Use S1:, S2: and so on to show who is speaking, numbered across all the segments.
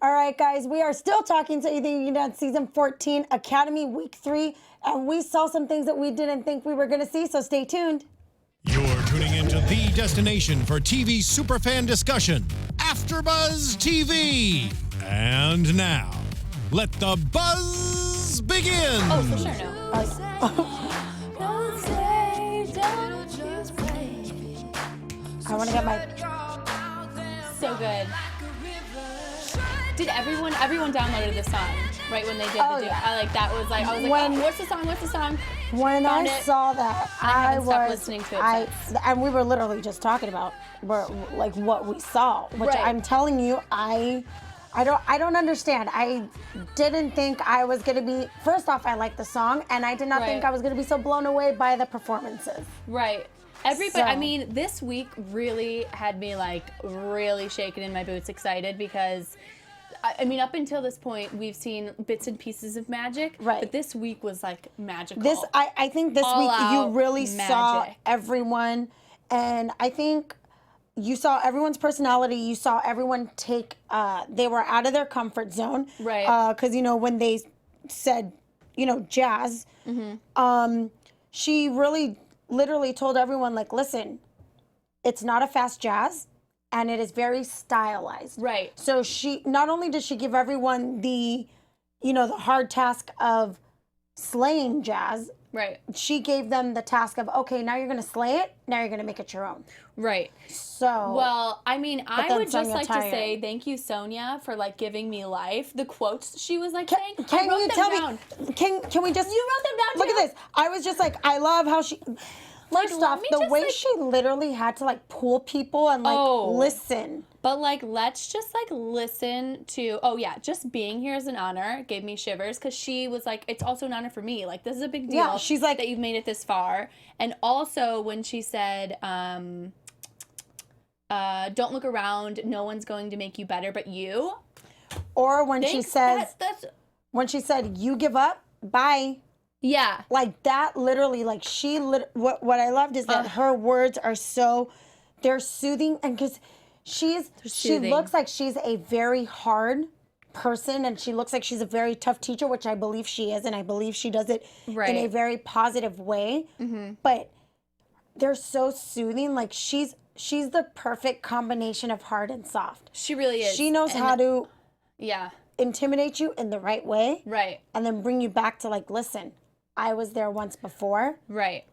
S1: All right, guys, we are still talking to you on season 14, Academy Week 3, and we saw some things that we didn't think we were going to see, so stay tuned.
S2: You're tuning into the destination for TV superfan discussion, AfterBuzz TV. And now, let the buzz begin.
S3: Oh, for sure, no.
S1: I want to get my...
S3: So good. Did everyone downloaded this song right when they did the duet? I like that was like I was like,
S1: When-
S3: oh, what's the song?
S1: When
S3: Found
S1: I
S3: it.
S1: saw that,
S3: I haven't stopped listening to it since.
S1: and we were literally just talking about like what we saw, which
S3: Right.
S1: I'm telling you, I don't understand. I didn't think I was gonna be. First off, I like the song, and I did not think
S3: Right.
S1: I was gonna be so blown away by the performances.
S3: Right. Everybody,
S1: So-
S3: I mean, this week really had me like really shaking in my boots, excited because, I mean, up until this point, we've seen bits and pieces of magic,
S1: Right.
S3: but this week was like magical.
S1: I think this
S3: All
S1: week you
S3: out
S1: really saw
S3: magic.
S1: everyone, and I think you saw everyone's personality. You saw everyone take. They were out of their comfort zone,
S3: Right.
S1: Because when they said, jazz, she really, literally told everyone like, listen, it's not a fast jazz, and it is very stylized.
S3: Right.
S1: So she not only did she give everyone the hard task of slaying jazz,
S3: Right.
S1: she gave them the task of, okay, now you're going to slay it. Now you're going to make it your own.
S3: Right.
S1: So,
S3: Well, I mean, I
S1: then
S3: would just
S1: Sonia
S3: like to
S1: tired.
S3: say thank you, Sonia, for like giving me life. The quotes she was like saying, I
S1: can
S3: wrote
S1: you
S3: them
S1: tell
S3: down.
S1: me, can we just,
S3: You wrote them down
S1: look
S3: too?
S1: at this. I was just like, I love how she, first
S3: let
S1: off,
S3: me
S1: the
S3: just,
S1: way
S3: like-
S1: she literally had to like pull people and like
S3: Oh.
S1: listen.
S3: But like, let's just like listen to. Oh yeah, just being here is an honor. It gave me shivers because she was like, it's also an honor for me. Like this is a big deal.
S1: Yeah, she's like-
S3: that you've made it this far. And also when she said, "Don't look around. No one's going to make you better, but you."
S1: Or when she
S3: Thanks,
S1: says,
S3: that's
S1: when she said, you give up, bye.
S3: yeah.
S1: Like that literally, like what I loved is that her words are so, they're soothing, and because she
S3: soothing.
S1: looks like she's a very hard person, and she looks like she's a very tough teacher, which I believe she is, and I believe she does it in a
S3: Right.
S1: very positive way. But they're so soothing. Like she's the perfect combination of hard and soft.
S3: She really is.
S1: She knows
S3: And-
S1: how to
S3: Yeah.
S1: intimidate you in the right way,
S3: Right.
S1: and then bring you back to like, listen, I was there once before.
S3: Right.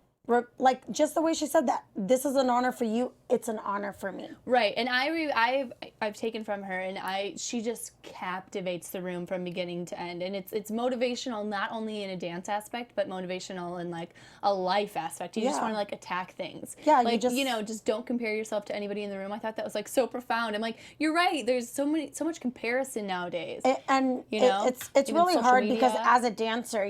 S1: Like just the way she said that, this is an honor for you, it's an honor for me.
S3: Right, and I've taken from her, and she just captivates the room from beginning to end, and it's motivational not only in a dance aspect, but motivational in like a life aspect. You just
S1: Yeah.
S3: want to like attack things.
S1: Yeah,
S3: like
S1: you just-
S3: just don't compare yourself to anybody in the room. I thought that was like so profound. I'm like, you're right. There's so much comparison nowadays.
S1: And it's
S3: Even
S1: really
S3: social
S1: hard because
S3: media.
S1: as a dancer,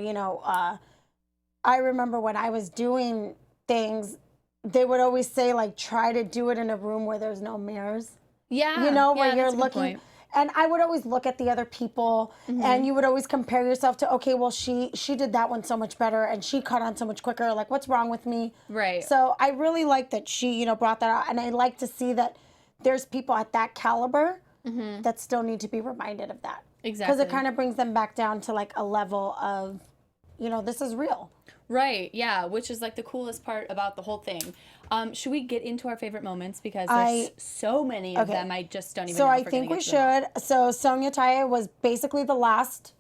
S1: I remember when I was doing things, they would always say like, try to do it in a room where there's no mirrors.
S3: yeah,
S1: Where
S3: yeah,
S1: you're
S3: that's a good
S1: looking.
S3: point.
S1: And I would always look at the other people, and you would always compare yourself to, okay, well, she did that one so much better, and she caught on so much quicker. Like, what's wrong with me?
S3: Right.
S1: So I really like that she, brought that out, and I like to see that there's people at that caliber that still need to be reminded of that.
S3: Exactly.
S1: Because it kind of brings them back down to like a level of, this is real.
S3: Right, yeah, which is like the coolest part about the whole thing. Should we get into our favorite moments? Because there's so many of them, I just don't even
S1: So
S3: know
S1: I
S3: if we're
S1: think
S3: gonna
S1: we
S3: get to them.
S1: should. So Sonia Taya was basically the last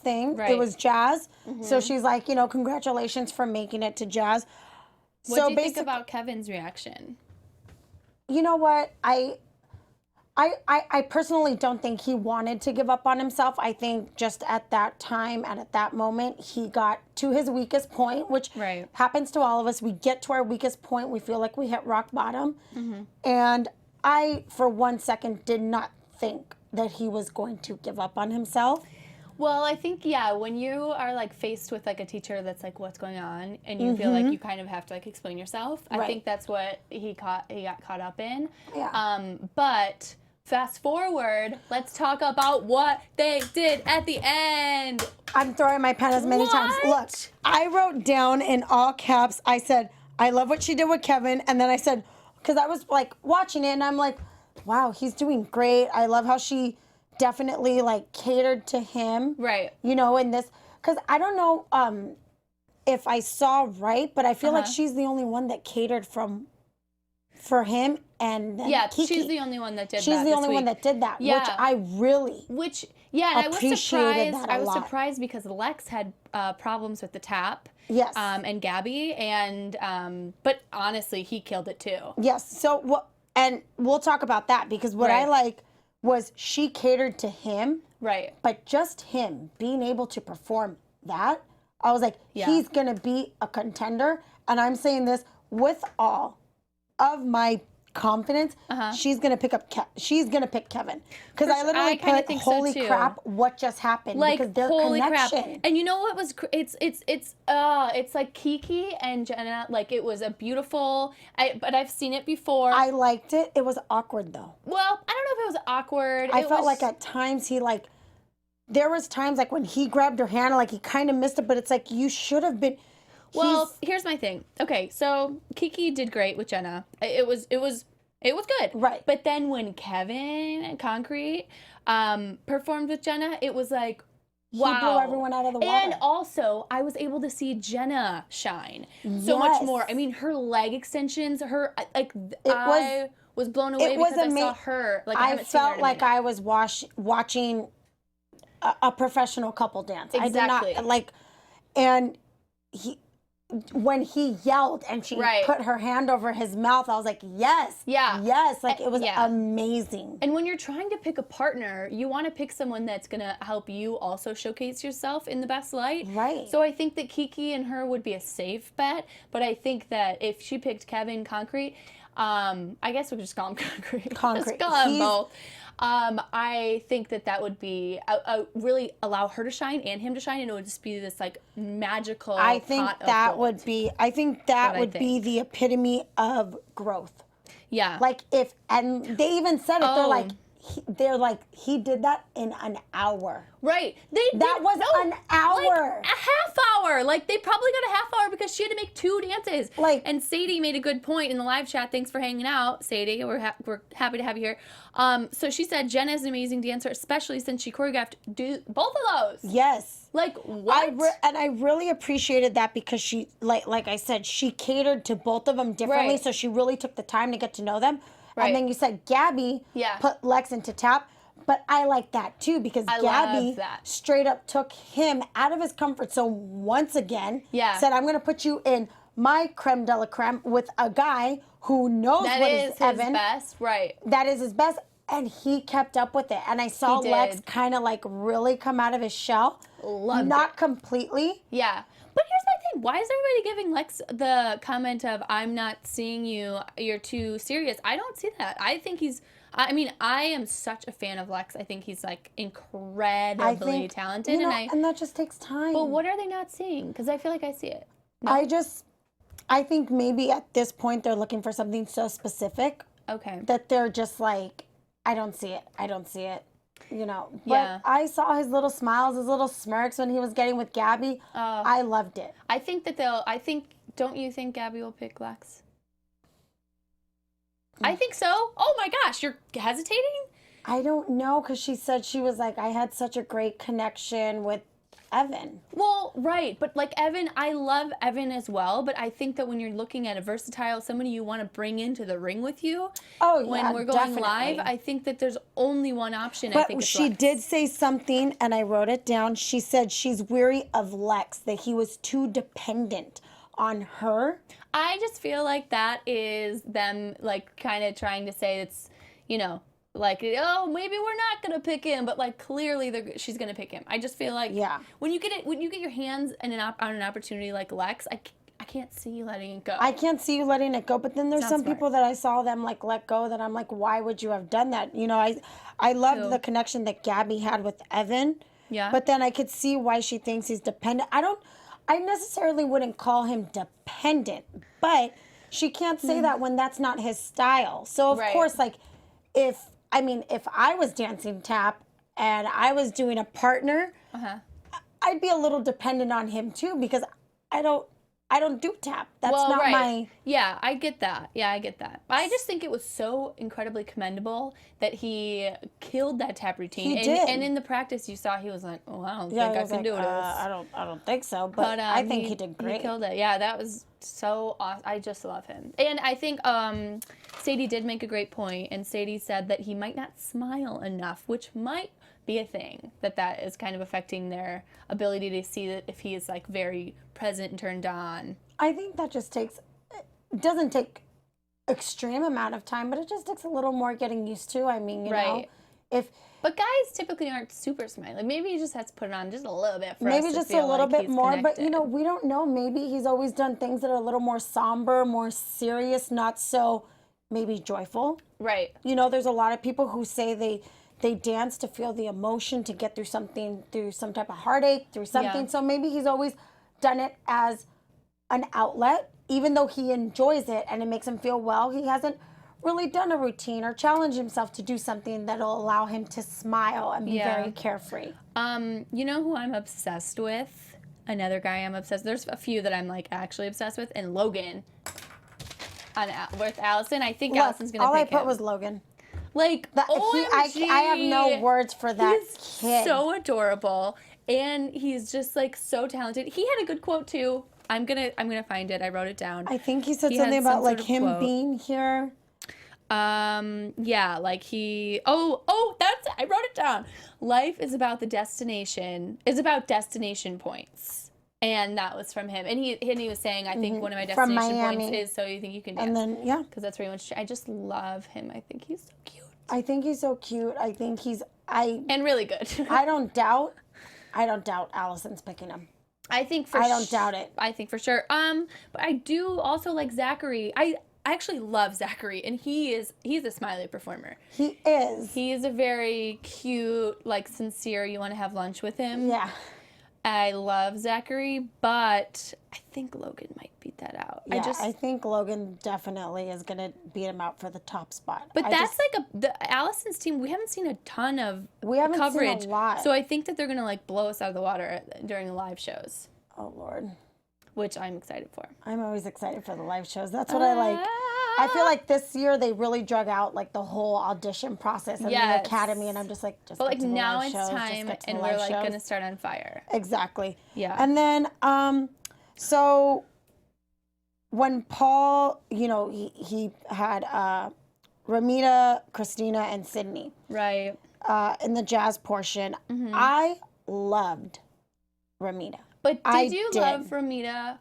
S1: thing.
S3: Right.
S1: It was jazz. So she's like, congratulations for making it to jazz.
S3: What do you think about Kevin's reaction?
S1: You know what? I personally don't think he wanted to give up on himself. I think just at that time and at that moment, he got to his weakest point, which
S3: Right.
S1: happens to all of us. We get to our weakest point. We feel like we hit rock bottom. And I, for 1 second, did not think that he was going to give up on himself.
S3: Well, I think, yeah, when you are like faced with like a teacher that's like, what's going on, and you feel like you kind of have to like explain yourself, I
S1: Right.
S3: think that's what he got caught up in.
S1: Yeah.
S3: But fast forward, let's talk about what they did at the end.
S1: I'm throwing my pen as many times.
S3: What?
S1: Look, I wrote down in all caps, I said, I love what she did with Kevin. And then I said, because I was like watching it and I'm like, wow, he's doing great. I love how she definitely like catered to him.
S3: Right.
S1: You know, in this, because I don't know if I saw right, but I feel like she's the only one that catered for him, and then
S3: Yeah,
S1: Kiki.
S3: she's the only one that did that.
S1: She's the only one that did that, which I really
S3: and
S1: appreciated that a lot.
S3: I was surprised because Lex had problems with the tap.
S1: Yes.
S3: And Gabby, and but honestly, he killed it too.
S1: Yes. So and we'll talk about that, because what I like was she catered to him.
S3: Right.
S1: But just him being able to perform that, I was like, he's gonna be a contender. And I'm saying this with all of my confidence. She's gonna pick Kevin, because I literally put, holy crap, what just happened?
S3: Like,
S1: because their
S3: holy
S1: connection.
S3: crap. And you know what was it's like Kiki and Jenna, like, it was a beautiful, but I've seen it before.
S1: I liked it. It was awkward though.
S3: Well, I don't know if it was awkward.
S1: I felt like at times there was times like when he grabbed her hand, like he kind of missed it, but it's like you should have been.
S3: Well, here's my thing. Okay, so Kiki did great with Jenna. It was good.
S1: Right.
S3: But then when Kevin and Concrete performed with Jenna, it was like, wow.
S1: He blew everyone out of the water.
S3: And also, I was able to see Jenna shine so much more. I mean, her leg extensions, I was blown away because I saw her. Like, I felt
S1: like I was watching a professional couple dance.
S3: Exactly.
S1: I did not and when he yelled and she put her hand over his mouth, I was like, yes. Yeah. Yes. Like, it was amazing.
S3: And when you're trying to pick a partner, you want to pick someone that's going to help you also showcase yourself in the best light.
S1: Right.
S3: So I think that Kiki and her would be a safe bet. But I think that if she picked Kevin Concrete, I guess we could just call him Concrete. Just call him both. I think that would be really allow her to shine and him to shine, and it would just be this like magical.
S1: I think that would be the epitome of growth.
S3: Yeah.
S1: Like and they even said it. They're like he did that in an hour.
S3: Right.
S1: That was an hour.
S3: Like a half hour. Like, they probably got a half hour because she had to make 2 dances. Like, and Sadie made a good point in the live chat. Thanks for hanging out, Sadie. We're happy to have you here. So she said Jenna is an amazing dancer, especially since she choreographed both of those.
S1: Yes.
S3: Like, what?
S1: I really appreciated that, because she, like I said, she catered to both of them differently.
S3: Right.
S1: So she really took the time to get to know them.
S3: Right.
S1: And then you said Gabby put Lex into tap. But I like that too, because Gabby straight up took him out of his comfort zone once again. Yeah. Said, I'm going to put you in my creme de la creme with a guy who knows what is Evan.
S3: His best, right.
S1: That is his best. And he kept up with it. And I saw Lex kind of like really come out of his shell. Not completely.
S3: Yeah. But here's my thing. Why is everybody giving Lex the comment of, I'm not seeing you, you're too serious? I don't see that. I think I am such a fan of Lex. I think he's like incredibly talented.
S1: And that just takes time.
S3: But what are they not seeing? Because I feel like I see it. No?
S1: I think maybe at this point they're looking for something so specific.
S3: Okay.
S1: That they're just like, I don't see it. You know, but I saw his little smiles, his little smirks when he was getting with Gabby. I loved it.
S3: I think that don't you think Gabby will pick Lex? I think so. Oh my gosh, you're hesitating?
S1: I don't know, because she said she was like, I had such a great connection with Evan.
S3: Well, right, but like Evan, I love Evan as well, but I think that when you're looking at a versatile, somebody you want to bring into the ring with you, when we're going live, I think that there's only one option.
S1: But
S3: I think
S1: she did say something, and I wrote it down. She said she's weary of Lex, that he was too dependent on her.
S3: I just feel like that is them like kind of trying to say it's, like, oh, maybe we're not gonna pick him, but like clearly she's gonna pick him. I just feel like when you get your hands on an opportunity like Lex, I can't see you letting it go.
S1: I can't see you letting it go, but then there's some people that I saw them like let go that I'm like, why would you have done that? I loved the connection that Gabby had with Evan. Yeah. But then I could see why she thinks he's dependent. I necessarily wouldn't call him dependent, but she can't say that when that's not his style. So of course, like if I was dancing tap and I was doing a partner, I'd be a little dependent on him too, because I don't I don't do tap. That's
S3: well,
S1: not
S3: right.
S1: my...
S3: Yeah, I get that. Yeah, I get that. I just think it was so incredibly commendable that he killed that tap routine.
S1: He did.
S3: And in the practice, you saw he was like, oh, I don't think I can do it.
S1: I don't think so, but I think he did great.
S3: He killed it. Yeah, that was so awesome. I just love him. And I think Sadie did make a great point, and Sadie said that he might not smile enough, which might be a thing, that is kind of affecting their ability to see that if he is like very present and turned on.
S1: I think that just doesn't take extreme amount of time, but it just takes a little more getting used to. I mean, you know,
S3: but guys typically aren't super smiley. Maybe he just has to put it on just a little bit for
S1: maybe
S3: us to
S1: just
S3: feel
S1: a little
S3: like
S1: bit more,
S3: connected.
S1: but you know, we don't know. Maybe he's always done things that are a little more somber, more serious, not so maybe joyful.
S3: Right.
S1: You know, there's a lot of people who say they dance to feel the emotion, to get through something, through some type of heartache, through something.
S3: Yeah.
S1: So maybe he's always done it as an outlet, even though he enjoys it and it makes him feel well. He hasn't really done a routine or challenged himself to do something that'll allow him to smile and be very carefree.
S3: You know who I'm obsessed with? Another guy I'm obsessed. There's a few that I'm like actually obsessed with, and Logan with Allison. I think Allison's gonna pick him.
S1: All I put was Logan.
S3: Like, OMG.
S1: I have no words for that kid.
S3: So adorable, and he's just like so talented. He had a good quote too. I'm gonna find it. I wrote it down.
S1: I think he said something about like him being here.
S3: Yeah, like he. Oh, that's. I wrote it down. Life is about the destination. Is about destination points. And that was from him. And he was saying, I think one of my destination points is so you think you can dance.
S1: And then, yeah.
S3: Because that's pretty much, I just love him. I think he's so cute.
S1: I think he's so cute. I think
S3: and really good.
S1: I don't doubt Allison's picking him.
S3: I don't doubt it. I think for sure. But I do also like Zachary. I actually love Zachary, and he's a smiley performer.
S1: He is.
S3: He is a very cute, like sincere, you want to have lunch with him.
S1: Yeah.
S3: I love Zachary, but I think Logan might beat that out.
S1: Yeah, I think Logan definitely is going to beat him out for the top spot.
S3: But the Allison's team, we haven't seen a ton of
S1: Seen
S3: coverage.
S1: a lot.
S3: So I think that they're going to like blow us out of the water during the live shows.
S1: Oh, Lord.
S3: Which I'm excited for.
S1: I'm always excited for the live shows. That's what I like. I feel like this year they really drug out like the whole audition process in the academy, and I'm just like,
S3: but like now it's time, and we're like gonna start on fire.
S1: Exactly.
S3: Yeah.
S1: And then so when Paul, you know, he had Ramita, Christina, and Sydney.
S3: Right.
S1: In the jazz portion, I loved Ramita.
S3: But did you love Ramita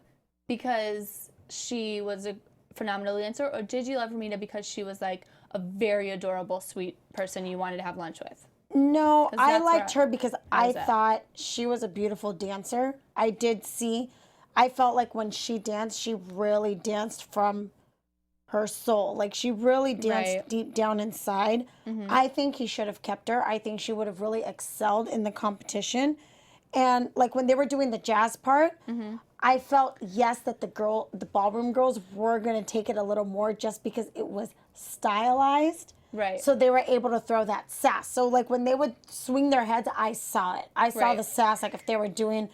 S3: because she was a phenomenal dancer, or did you love Ramita because she was like a very adorable, sweet person you wanted to have lunch with?
S1: No, I liked her because I thought she was a beautiful dancer. I felt like when she danced, she really danced from her soul. Like she really danced deep down inside. I think he should have kept her. I think she would have really excelled in the competition. And like when they were doing the jazz part, I felt, yes, that the ballroom girls were going to take it a little more just because it was stylized.
S3: Right.
S1: So they were able to throw that sass. So like when they would swing their heads, I saw it. I saw the sass, like if they were doing,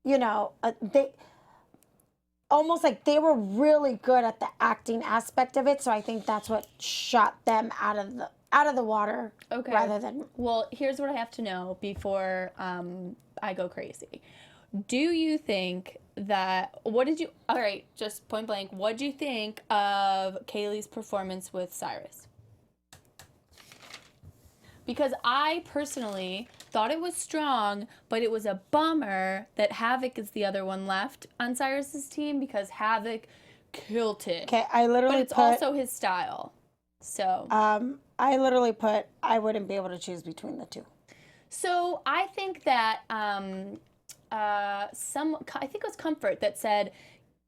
S1: you know, they almost like they were really good at the acting aspect of it. So I think that's what shot them out of the water.
S3: Okay.
S1: Rather than.
S3: Well, here's what I have to know before I go crazy. Do you think that, all right, just point blank, what do you think of Kaylee's performance with Cyrus? Because I personally thought it was strong, but it was a bummer that Havoc is the other one left on Cyrus's team because Havoc killed it.
S1: Okay, I literally
S3: But it's also his style. So.
S1: I literally put, I wouldn't be able to choose between the two.
S3: So I think that I think it was Comfort that said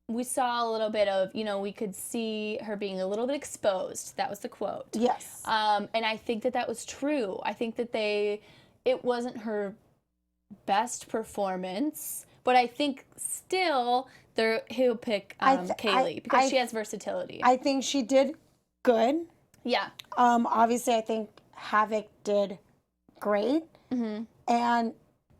S3: we saw a little bit of, you know, we could see her being a little bit exposed. That was the quote.
S1: Yes.
S3: And I think that was true. I think that it wasn't her best performance, but I think still he'll pick Kaylee because she has versatility.
S1: I think she did good.
S3: Yeah.
S1: Obviously, I think Havoc did great. And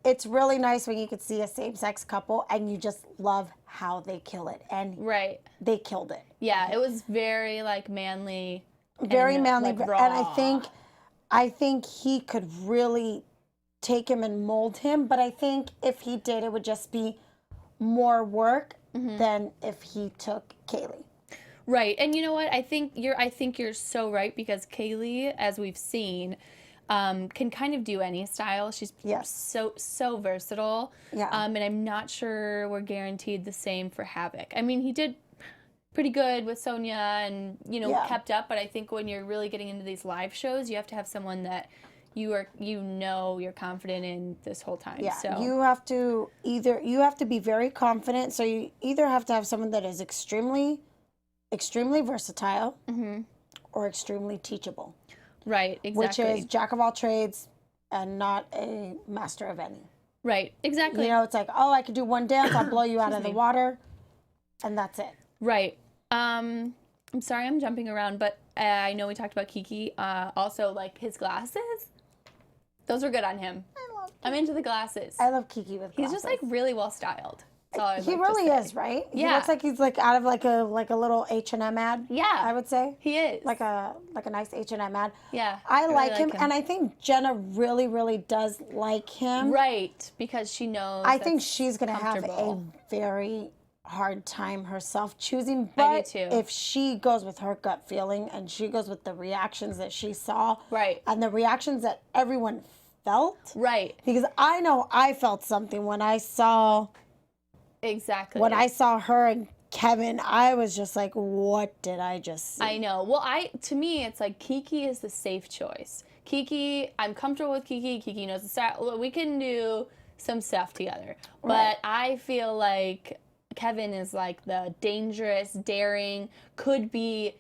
S1: it's really nice when you could see a same-sex couple and you just love how they kill it. And
S3: Right.
S1: they killed it.
S3: Yeah, it was very like manly.
S1: Very manly.
S3: Like, raw.
S1: And I think he could really take him and mold him. But I think if he did, it would just be more work than if he took Kaylee.
S3: Right. And you know what? I think you're so right, because Kaylee, as we've seen, can kind of do any style. She's so versatile.
S1: Yeah.
S3: And I'm not sure we're guaranteed the same for Havoc. I mean, he did pretty good with Sonia and, kept up, but I think when you're really getting into these live shows, you have to have someone that you're confident in this whole time.
S1: Yeah.
S3: So
S1: You have to be very confident. So you either have to have someone that is extremely versatile or extremely teachable.
S3: Right, exactly.
S1: Which is jack of all trades and not a master of any.
S3: Right, exactly.
S1: It's like, oh, I could do one dance, I'll blow you out of the water, and that's it.
S3: Right. I'm sorry I'm jumping around, but I know we talked about Kiki. Also, like, his glasses, those were good on him. I'm into the glasses.
S1: I love Kiki with glasses.
S3: He's just, like, really well styled.
S1: He really is, right?
S3: Yeah.
S1: He looks like he's like out of like a little H&M ad.
S3: Yeah.
S1: I would say.
S3: He is.
S1: Like a nice H&M ad.
S3: Yeah.
S1: I
S3: really
S1: like him, and I think Jenna really, really does like him.
S3: Right, because she knows.
S1: I think she's gonna have a
S3: comfortable.
S1: very hard time herself choosing.
S3: I
S1: But
S3: do too.
S1: if she goes with her gut feeling and she goes with the reactions that she saw,
S3: Right.
S1: and the reactions that everyone felt,
S3: Right.
S1: because I know I felt something when I saw.
S3: Exactly.
S1: When I saw her and Kevin, I was just like, what did I just see?
S3: I know. Well, to me, it's like Kiki is the safe choice. Kiki, I'm comfortable with Kiki. Kiki knows the style. We can do some stuff together.
S1: Right.
S3: But I feel like Kevin is like the dangerous, daring, could be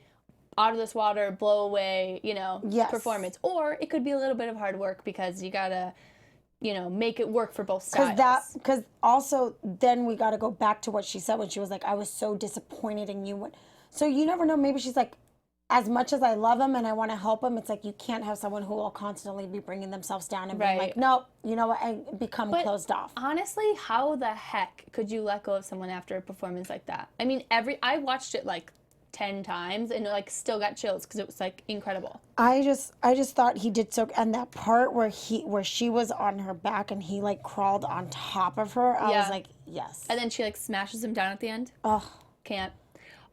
S3: out of this water, blow away,
S1: Yes.
S3: performance. Or it could be a little bit of hard work because you gotta, make it work for both styles.
S1: Because also then we got to go back to what she said when she was like, I was so disappointed in you. So you never know. Maybe she's like, as much as I love him and I want to help him, it's like you can't have someone who will constantly be bringing themselves down and being like, nope, you know what, I become closed off.
S3: Honestly, how the heck could you let go of someone after a performance like that? I mean, I watched it like 10 times and like still got chills because it was like incredible.
S1: I just thought he did so, and that part where she was on her back and he like crawled on top of her, I was like, yes.
S3: And then she like smashes him down at the end.
S1: Oh,
S3: Can't.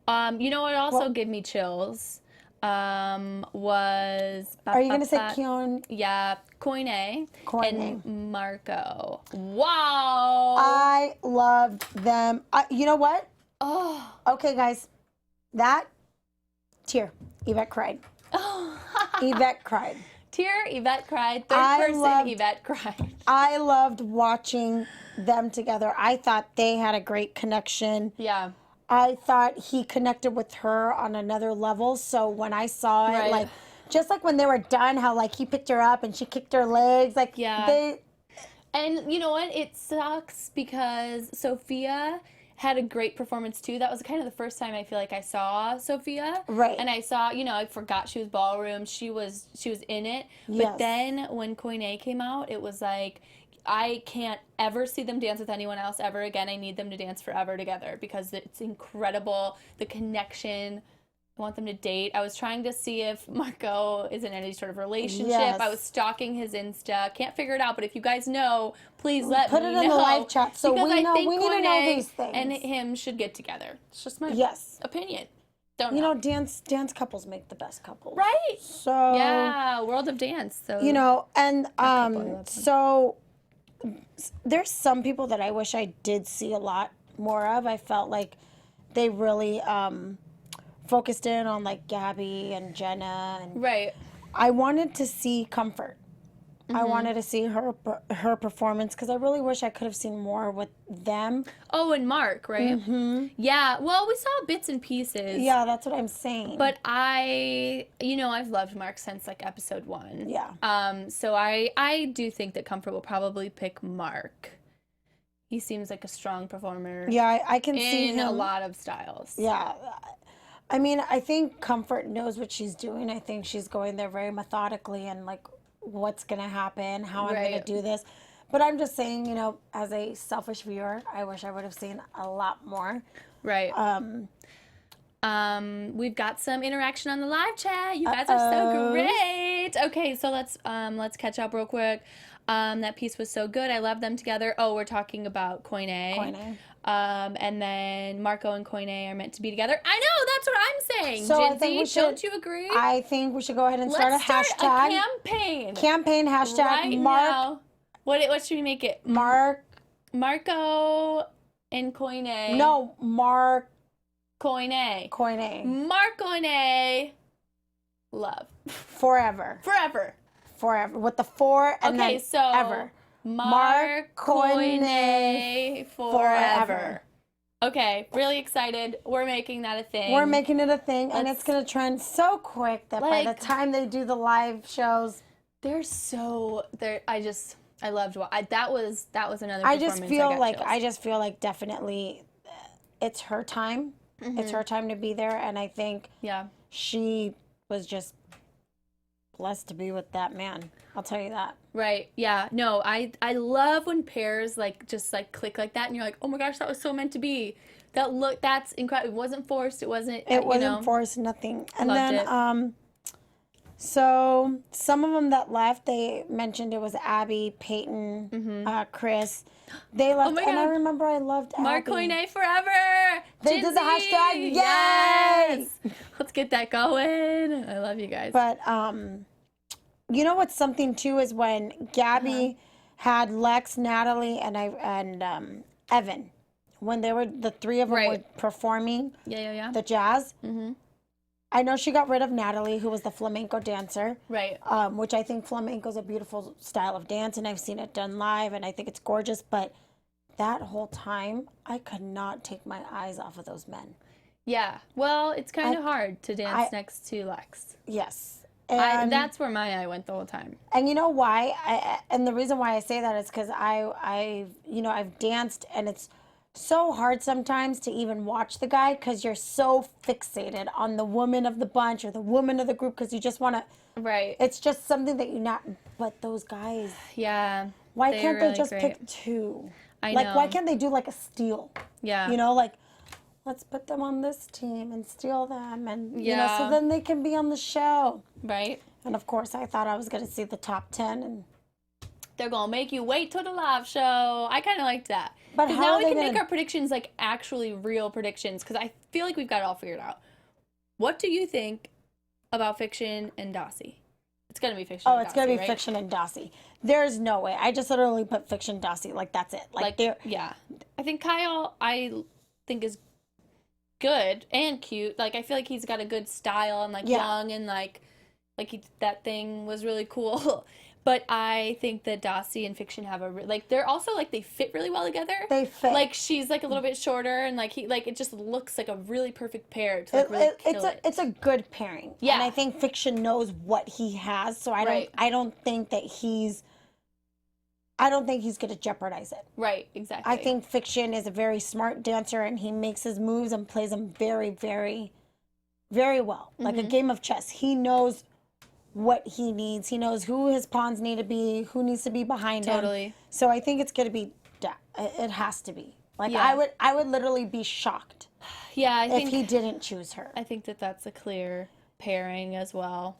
S3: You know what also gave me chills was...
S1: Are you gonna say Keon?
S3: Yeah, Koine
S1: Koine.
S3: and Marco. Wow.
S1: I loved them. You know what?
S3: Oh.
S1: Okay, guys. That tear. Yvette cried. Yvette cried.
S3: Tear, Yvette cried. Yvette cried.
S1: I loved watching them together. I thought they had a great connection.
S3: Yeah.
S1: I thought he connected with her on another level. So when I saw it, like, just like when they were done, how like he picked her up and she kicked her legs, like
S3: And you know what? It sucks because Sophia had a great performance too. That was kind of the first time I feel like I saw Sophia.
S1: Right.
S3: And I saw, I forgot she was ballroom. She was in it. But then when Koine came out, it was like, I can't ever see them dance with anyone else ever again. I need them to dance forever together because it's incredible. The connection. I want them to date. I was trying to see if Marco is in any sort of relationship.
S1: Yes.
S3: I was stalking his Insta. Can't figure it out, but if you guys know, please let me know.
S1: Put it in the live chat so
S3: because
S1: we know.
S3: think
S1: We need to know
S3: Koine
S1: these things.
S3: and him should get together. It's just my opinion. Don't
S1: You
S3: know.
S1: know, dance couples make the best couples.
S3: Right.
S1: So
S3: Yeah, world of dance. So
S1: and so there's some people that I wish I did see a lot more of. I felt like they really focused in on like Gabby and Jenna, and
S3: right.
S1: I wanted to see Comfort. I wanted to see her performance because I really wish I could have seen more with them.
S3: Oh, and Mark, right? Mm-hmm. Yeah. Well, we saw bits and pieces.
S1: Yeah, that's what I'm saying.
S3: But I've loved Mark since like episode 1.
S1: Yeah.
S3: So I do think that Comfort will probably pick Mark. He seems like a strong performer.
S1: Yeah, I can see him
S3: in a lot of styles.
S1: Yeah. I mean, I think Comfort knows what she's doing. I think she's going there very methodically and like what's going to happen, how I'm going to do this. But I'm just saying, you know, as a selfish viewer, I wish I would have seen a lot more.
S3: Right. We've got some interaction on the live chat. You guys are so great. Okay, so let's catch up real quick. That piece was so good. I love them together. Oh, we're talking about Koine.
S1: Koine.
S3: And then Marco and Koine are meant to be together. I know, that's what I'm saying.
S1: So
S3: Jinsey,
S1: I think we should,
S3: don't you agree?
S1: I think we should go ahead and start
S3: Let's
S1: a hashtag.
S3: start a campaign.
S1: Campaign hashtag
S3: right
S1: Mark.
S3: now. What should we make it? Marco and Koine.
S1: No, Mark.
S3: Koine.
S1: Koine.
S3: Mark Koine. Love.
S1: Forever.
S3: Forever.
S1: Forever. With the four and
S3: okay,
S1: then
S3: so
S1: ever.
S3: Mark
S1: Koine
S3: Koine forever. Okay, really excited. We're making that a thing.
S1: We're making it a thing, and it's going to trend so quick that by the time they do the live shows,
S3: I loved that was another
S1: I
S3: performance.
S1: just feel like definitely it's her time. Mm-hmm. It's her time to be there, and I think she was just blessed to be with that man. I'll tell you that.
S3: Right. Yeah. No, I love when pairs just click like that and you're like, "Oh my gosh, that was so meant to be." That's incredible. It wasn't forced. It wasn't
S1: forced, nothing. And
S3: loved
S1: then
S3: it.
S1: So some of them that left, they mentioned it was Abby, Peyton, Chris. They left, and I remember I loved Abby.
S3: Mark Koine forever.
S1: They did the hashtag. Yay!
S3: Yes! Let's get that going. I love you guys.
S1: But you know what's something too is when Gabby had Lex, Natalie, and Evan, when they were the three of them were performing. The jazz. Mm-hmm. I know she got rid of Natalie, who was the flamenco dancer.
S3: Right.
S1: Which I think flamenco is a beautiful style of dance, and I've seen it done live, and I think it's gorgeous. But that whole time, I could not take my eyes off of those men.
S3: Yeah. Well, it's kind of hard to dance next to Lex.
S1: Yes.
S3: And that's where my eye went the whole time.
S1: And you know why? And the reason why I say that is because I've danced, and it's so hard sometimes to even watch the guy because you're so fixated on the woman of the bunch or the woman of the group because you just want to.
S3: Right.
S1: It's just something that you not. But those guys.
S3: Yeah.
S1: Why can't they just pick two?
S3: I know.
S1: Why can't they do like a steal?
S3: Yeah.
S1: You know, let's put them on this team and steal them, and you know, so then they can be on the show.
S3: Right.
S1: And of course, I thought I was going to see the top 10, and
S3: they're gonna make you wait till the live show. I kind of liked that.
S1: But
S3: because now we can make our predictions actually real predictions. Because I feel like we've got it all figured out. What do you think about Fiction and Dossie? It's gonna be Fiction.
S1: Oh, it's gonna be Fiction and Dossie. There's no way. I just literally put Fiction, Dossie. That's it.
S3: Yeah. I think Kyle. I think is good and cute. I feel like he's got a good style and young and that thing was really cool. But I think that Dossie and Fiction have they're also they fit really well together.
S1: They fit.
S3: She's a little bit shorter and he it just looks like a really perfect pair to really kill it.
S1: It's a good pairing.
S3: Yeah.
S1: And I think Fiction knows what he has, so I don't think that he's going to jeopardize it.
S3: Right, exactly.
S1: I think Fiction is a very smart dancer, and he makes his moves and plays them very, very, very well. Like a game of chess. He knows what he needs. He knows who his pawns need to be, who needs to be behind him.
S3: Totally.
S1: So I think it's going to be, it has to be. I would literally be shocked if he didn't choose her.
S3: I think that's a clear pairing as well.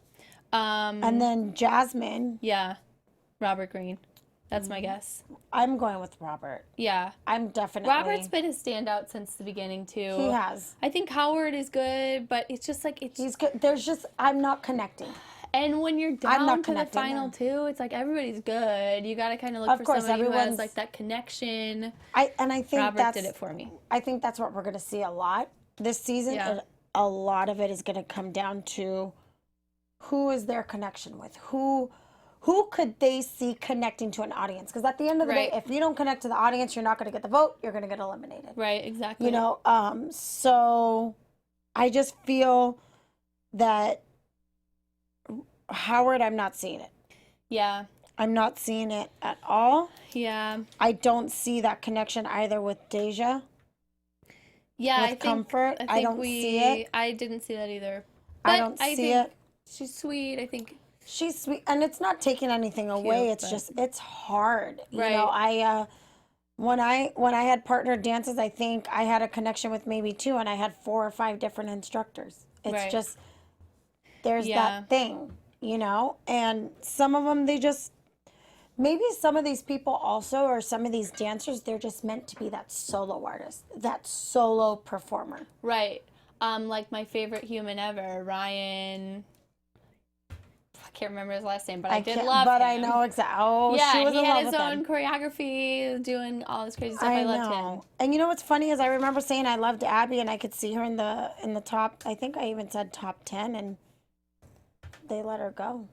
S1: And then Jasmine.
S3: Yeah, Robert Green. That's my guess.
S1: I'm going with Robert.
S3: Yeah.
S1: I'm definitely.
S3: Robert's been a standout since the beginning, too.
S1: He has.
S3: I think Howard is good, but it's just
S1: He's good. I'm not connecting.
S3: And when you're down to the final two, it's everybody's good. You got to kind of look for somebody who has that connection.
S1: I think
S3: Robert did it for me.
S1: I think that's what we're going to see a lot this season. Yeah. A lot of it is going to come down to who is their connection with, who could they see connecting to an audience? Because at the end of the day, if you don't connect to the audience, you're not going to get the vote. You're going to get eliminated.
S3: Right, exactly.
S1: You know, so I just feel that Howard, I'm not seeing it.
S3: Yeah.
S1: I'm not seeing it at all.
S3: Yeah.
S1: I don't see that connection either with Deja.
S3: Yeah,
S1: with Comfort. I don't see it.
S3: I didn't see that either.
S1: But I don't see it.
S3: She's sweet. I think
S1: She's sweet, and it's not taking anything away. It's
S3: but-
S1: just it's hard.
S3: Right.
S1: You know, when I had partner dances, I think I had a connection with maybe 2, and I had 4 or 5 different instructors. It's
S3: Right.
S1: just there's
S3: Yeah.
S1: that thing, you know, and some of them maybe some of these people also, or some of these dancers, they're just meant to be that solo artist, that solo performer.
S3: Right. Like my favorite human ever, Ryan. I can't remember his last name, but I did
S1: can't-
S3: love
S1: but
S3: him.
S1: I know exactly. Oh,
S3: Yeah,
S1: she was
S3: he
S1: in
S3: had
S1: love
S3: his
S1: with
S3: own
S1: him.
S3: choreography, doing all this crazy stuff. I loved him.
S1: And you know what's funny is I remember saying I loved Abby, and I could see her in the top. I think I even said top 10, and they let her go.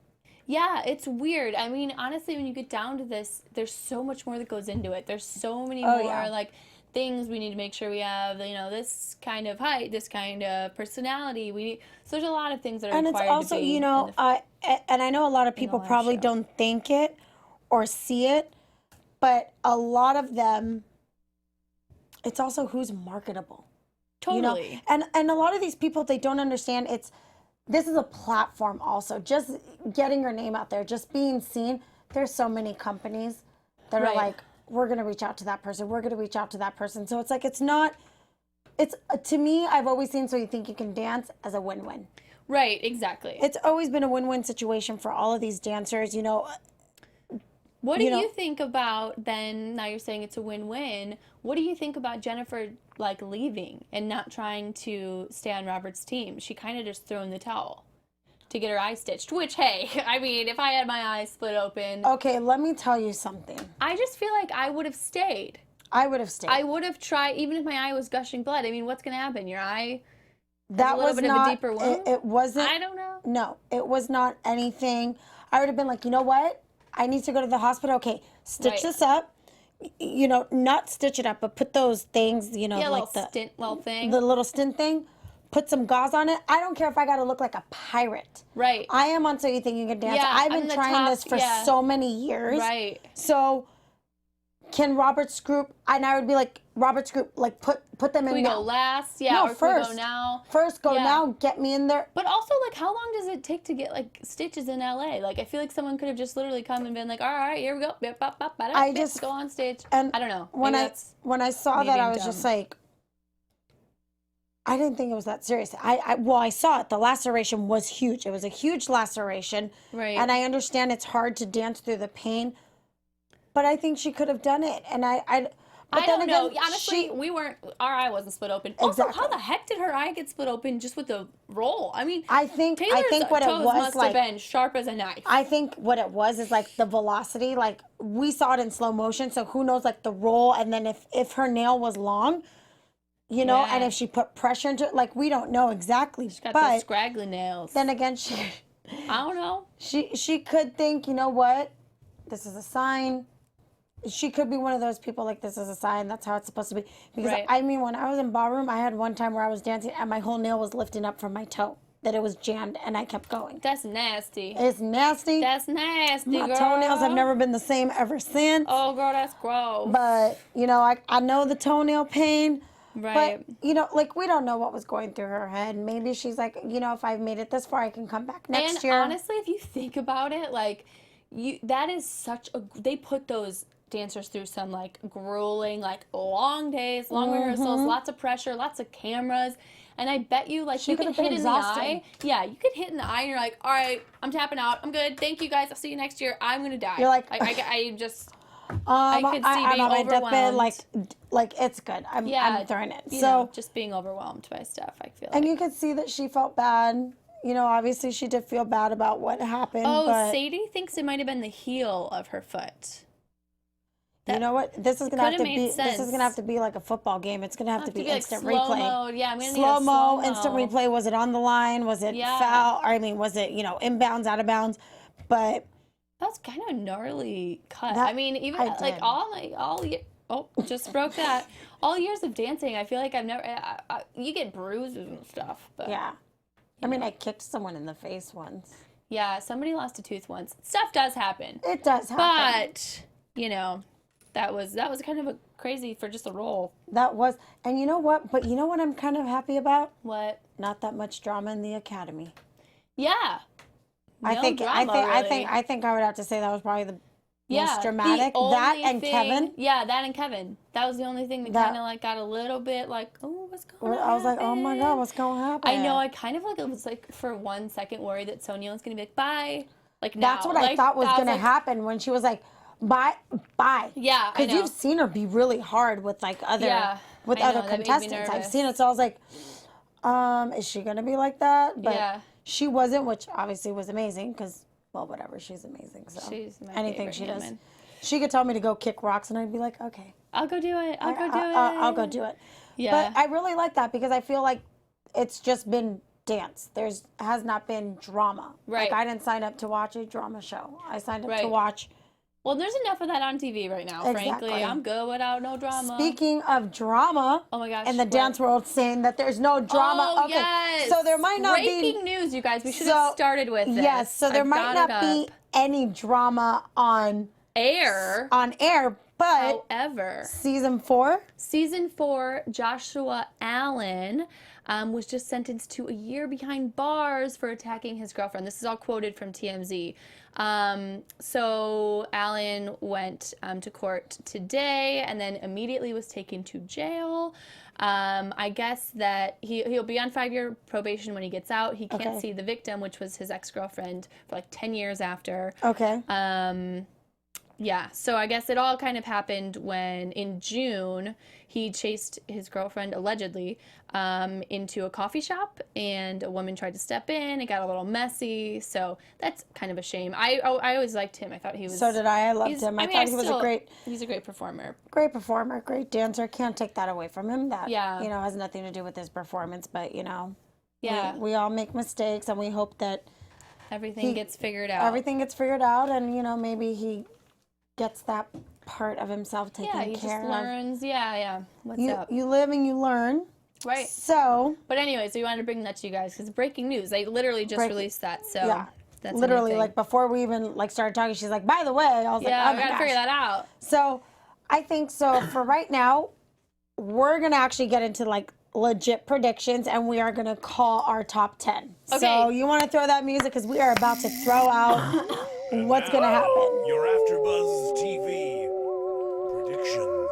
S3: Yeah, it's weird. I mean, honestly, when you get down to this, there's so much more that goes into it. There's so many more
S1: yeah.
S3: like things we need to make sure we have. You know, this kind of height, this kind of personality. So there's a lot of things that are
S1: And it's
S3: required
S1: also,
S3: to be.
S1: you know, and I know a lot of people
S3: live
S1: probably
S3: show.
S1: don't think it or see it, but a lot of them, it's also who's marketable.
S3: totally.
S1: You know? And a lot of these people, they don't understand this is a platform also. Just getting your name out there, just being seen. There's so many companies that are
S3: Right.
S1: like, we're going to reach out to that person. We're going to reach out to that person. So it's like, it's to me, I've always seen So You Think You Can Dance as a win-win.
S3: Right, exactly.
S1: It's always been a win-win situation for all of these dancers, you know.
S3: What do
S1: you know-
S3: you think about then? Now you're saying it's a win-win. What do you think about Jennifer like leaving and not trying to stay on Robert's team? She kind of just threw in the towel to get her eye stitched. Which, hey, I mean, if I had my eyes split open,
S1: Okay, let me tell you something.
S3: I just feel like I would have stayed.
S1: I would have stayed.
S3: I would have tried, even if my eye was gushing blood. I mean, what's gonna happen? Your eye?
S1: That
S3: a little
S1: was
S3: bit of a
S1: not,
S3: deeper wound?
S1: it wasn't,
S3: I don't know.
S1: no, it was not anything. I would have been like, you know what? I need to go to the hospital. Okay, stitch
S3: Right.
S1: this up. You know, not stitch it up, but put those things, you know,
S3: Yeah,
S1: like
S3: little thing.
S1: the little stint thing. Put some gauze on it. I don't care if I got to look like a pirate.
S3: Right.
S1: I am on So You Think You Can Dance.
S3: Yeah,
S1: I've
S3: I'm
S1: been
S3: the
S1: trying
S3: top-
S1: this for
S3: yeah.
S1: so many years.
S3: Right.
S1: So can Robert's group, and I would be like, Robert's group, like put them in
S3: Can we
S1: now.
S3: go last? Yeah,
S1: No,
S3: or can we
S1: first.
S3: go now?
S1: First, go
S3: Yeah.
S1: now, get me in there.
S3: But also, like, how long does it take to get, like, stitches in LA? Like, I feel like someone could have just literally come and been like, all right, here we go. Bip, bop, bop, bada,
S1: I
S3: bip,
S1: just-
S3: go on stage.
S1: And
S3: I don't know.
S1: When
S3: Maybe
S1: I
S3: that's
S1: when I saw
S3: me
S1: that, I
S3: being
S1: was just
S3: dumb.
S1: like, I didn't think it was that serious. I saw it. The laceration was huge. It was a huge laceration.
S3: Right.
S1: And I understand it's hard to dance through the pain, but I think she could have done it. And but
S3: I
S1: then
S3: don't know.
S1: again,
S3: Honestly, our eye wasn't split open. Also,
S1: Exactly.
S3: how the heck did her eye get split open just with the roll? I mean,
S1: I think
S3: Taylor's
S1: what it
S3: toes
S1: was
S3: must
S1: like.
S3: have been sharp as a knife.
S1: I think what it was is like the velocity. Like we saw it in slow motion, so who knows? Like the roll, and then if her nail was long, you know,
S3: Yeah.
S1: and if she put pressure into it, like we don't know exactly.
S3: Got those
S1: But
S3: scraggly nails.
S1: then again, she
S3: I don't know.
S1: she could think, you know what, this is a sign. She could be one of those people like, this is a sign. That's how it's supposed to be. Because
S3: Right.
S1: I mean, when I was in ballroom, I had one time where I was dancing and my whole nail was lifting up from my toe, that it was jammed, and I kept going.
S3: That's nasty.
S1: It's nasty.
S3: That's nasty,
S1: My
S3: girl.
S1: toenails have never been the same ever since.
S3: Oh, girl, that's gross.
S1: But, you know, I know the toenail pain.
S3: Right.
S1: But, you know, like, we don't know what was going through her head. Maybe she's like, you know, if I've made it this far, I can come back next
S3: And
S1: year.
S3: honestly, if you think about it, like, that is such a, they put those dancers through some, like, grueling, like, long days, long rehearsals, lots of pressure, lots of cameras. And I bet you, like,
S1: She
S3: you
S1: could
S3: could
S1: have been
S3: hit in the
S1: exhausted.
S3: eye. Yeah, you could hit in the eye and you're like, all right, I'm tapping out. I'm good. Thank you, guys. I'll see you next year. I'm going to die.
S1: You're like-
S3: I just,
S1: I
S3: could see
S1: I'm
S3: being
S1: on my deathbed,
S3: overwhelmed.
S1: like it's good. I'm throwing it.
S3: you
S1: So,
S3: know, just being overwhelmed by stuff, I feel like.
S1: and you could see that she felt bad. You know, obviously she did feel bad about what happened.
S3: Oh,
S1: but
S3: Sadie thinks it might have been the heel of her foot.
S1: you know what? This is gonna have
S3: coulda
S1: to
S3: made
S1: be. This is
S3: sense.
S1: gonna have to be like a football game. It's gonna have to be
S3: like
S1: instant
S3: slow
S1: replay.
S3: mode. Yeah, I'm gonna need a
S1: Slow mo,
S3: slow-mo.
S1: instant replay. Was it on the line? Was it
S3: Yeah.
S1: foul? I mean, was it, you know, inbounds, out of bounds? But
S3: That's kind of gnarly cut.
S1: That-
S3: I mean, even
S1: I
S3: like
S1: did.
S3: all year. Oh, just broke that. All years of dancing, I feel like I've never. You get bruises and stuff, but
S1: yeah, I mean, I kicked someone in the face once.
S3: yeah, somebody lost a tooth once. Stuff does happen,
S1: It does happen.
S3: but you know, that was kind of a crazy for just a roll.
S1: That was, and you know what? But you know what I'm kind of happy about?
S3: What?
S1: Not that much drama in the academy.
S3: Yeah.
S1: I
S3: No
S1: think
S3: drama,
S1: I
S3: really.
S1: think I would have to say that was probably the
S3: Yeah,
S1: most
S3: the
S1: dramatic. That
S3: only
S1: and
S3: thing-
S1: Kevin.
S3: Yeah, that and Kevin. That was the only thing that
S1: That-
S3: kind of like got a little bit like, oh, what's going on?
S1: I was like, oh my God, what's going to happen?
S3: I know. I kind of like it was like for 1 second worried that Sonia was gonna be like, bye. Like now.
S1: That's what I thought was going to happen when she was like, bye.
S3: Yeah, I
S1: Because
S3: know.
S1: you've seen her be really hard with like other
S3: I know,
S1: other
S3: that made me
S1: contestants. I've
S3: nervous.
S1: seen it, so I was like, is she going to be like that? But
S3: Yeah.
S1: she wasn't, which obviously was amazing because, well, whatever, she's amazing. So
S3: She's my
S1: anything
S3: favorite
S1: she does.
S3: human.
S1: She could tell me to go kick rocks and I'd be like, okay.
S3: I'll go do it. I'll go do it.
S1: I'll go do it.
S3: Yeah.
S1: But I really like that because I feel like it's just been dance. Has not been drama.
S3: Right.
S1: Like I didn't sign up to watch a drama show. I signed up to
S3: Right.
S1: watch.
S3: Well, there's enough of that on TV right now,
S1: Exactly.
S3: frankly. I'm good without no drama.
S1: Speaking of drama,
S3: Oh my gosh,
S1: in the
S3: what?
S1: dance world, saying that there's no drama.
S3: Oh,
S1: Okay,
S3: yes.
S1: so there might not
S3: Breaking
S1: be
S3: news, you guys. We should
S1: so-
S3: have started with this.
S1: Yes, so there
S3: I've
S1: might
S3: got
S1: not
S3: it
S1: be
S3: up.
S1: any drama on
S3: air.
S1: but
S3: However,
S1: season 4.
S3: Season 4, Joshua Allen was just sentenced to a year behind bars for attacking his girlfriend. This is all quoted from TMZ. So Allen went to court today and then immediately was taken to jail. I guess that he'll be on 5-year probation when he gets out. He can't
S1: Okay.
S3: see the victim, which was his ex-girlfriend, for like 10 years after.
S1: Okay.
S3: Yeah, so I guess it all kind of happened when in June he chased his girlfriend allegedly into a coffee shop and a woman tried to step in. It got a little messy, so that's kind of a shame. I always liked him. I thought he was.
S1: So did I. I loved him. I thought he was a great
S3: He's a great performer.
S1: performer, great dancer. Can't take that away from him. That
S3: Yeah.
S1: has nothing to do with his performance, but
S3: Yeah,
S1: we all make mistakes, and we hope that
S3: everything gets figured out.
S1: everything gets figured out, and maybe he gets that part of himself taken
S3: Yeah, he
S1: care
S3: just
S1: of.
S3: learns. Yeah. What's up?
S1: You live and you learn.
S3: Right.
S1: So
S3: But anyway, so we wanted to bring that to you guys because breaking news. They literally just released that. So
S1: yeah,
S3: that's a new
S1: literally
S3: thing.
S1: like before we even started talking, she's like, by the way, I was
S3: Yeah,
S1: like, oh
S3: we
S1: my
S3: gotta
S1: gosh.
S3: figure that out.
S1: So I think so for right now, we're gonna actually get into like legit predictions and we are gonna call our top 10. So
S3: Okay.
S1: you wanna throw that music because we are about to throw out what's gonna happen.
S4: Your AfterBuzz TV predictions.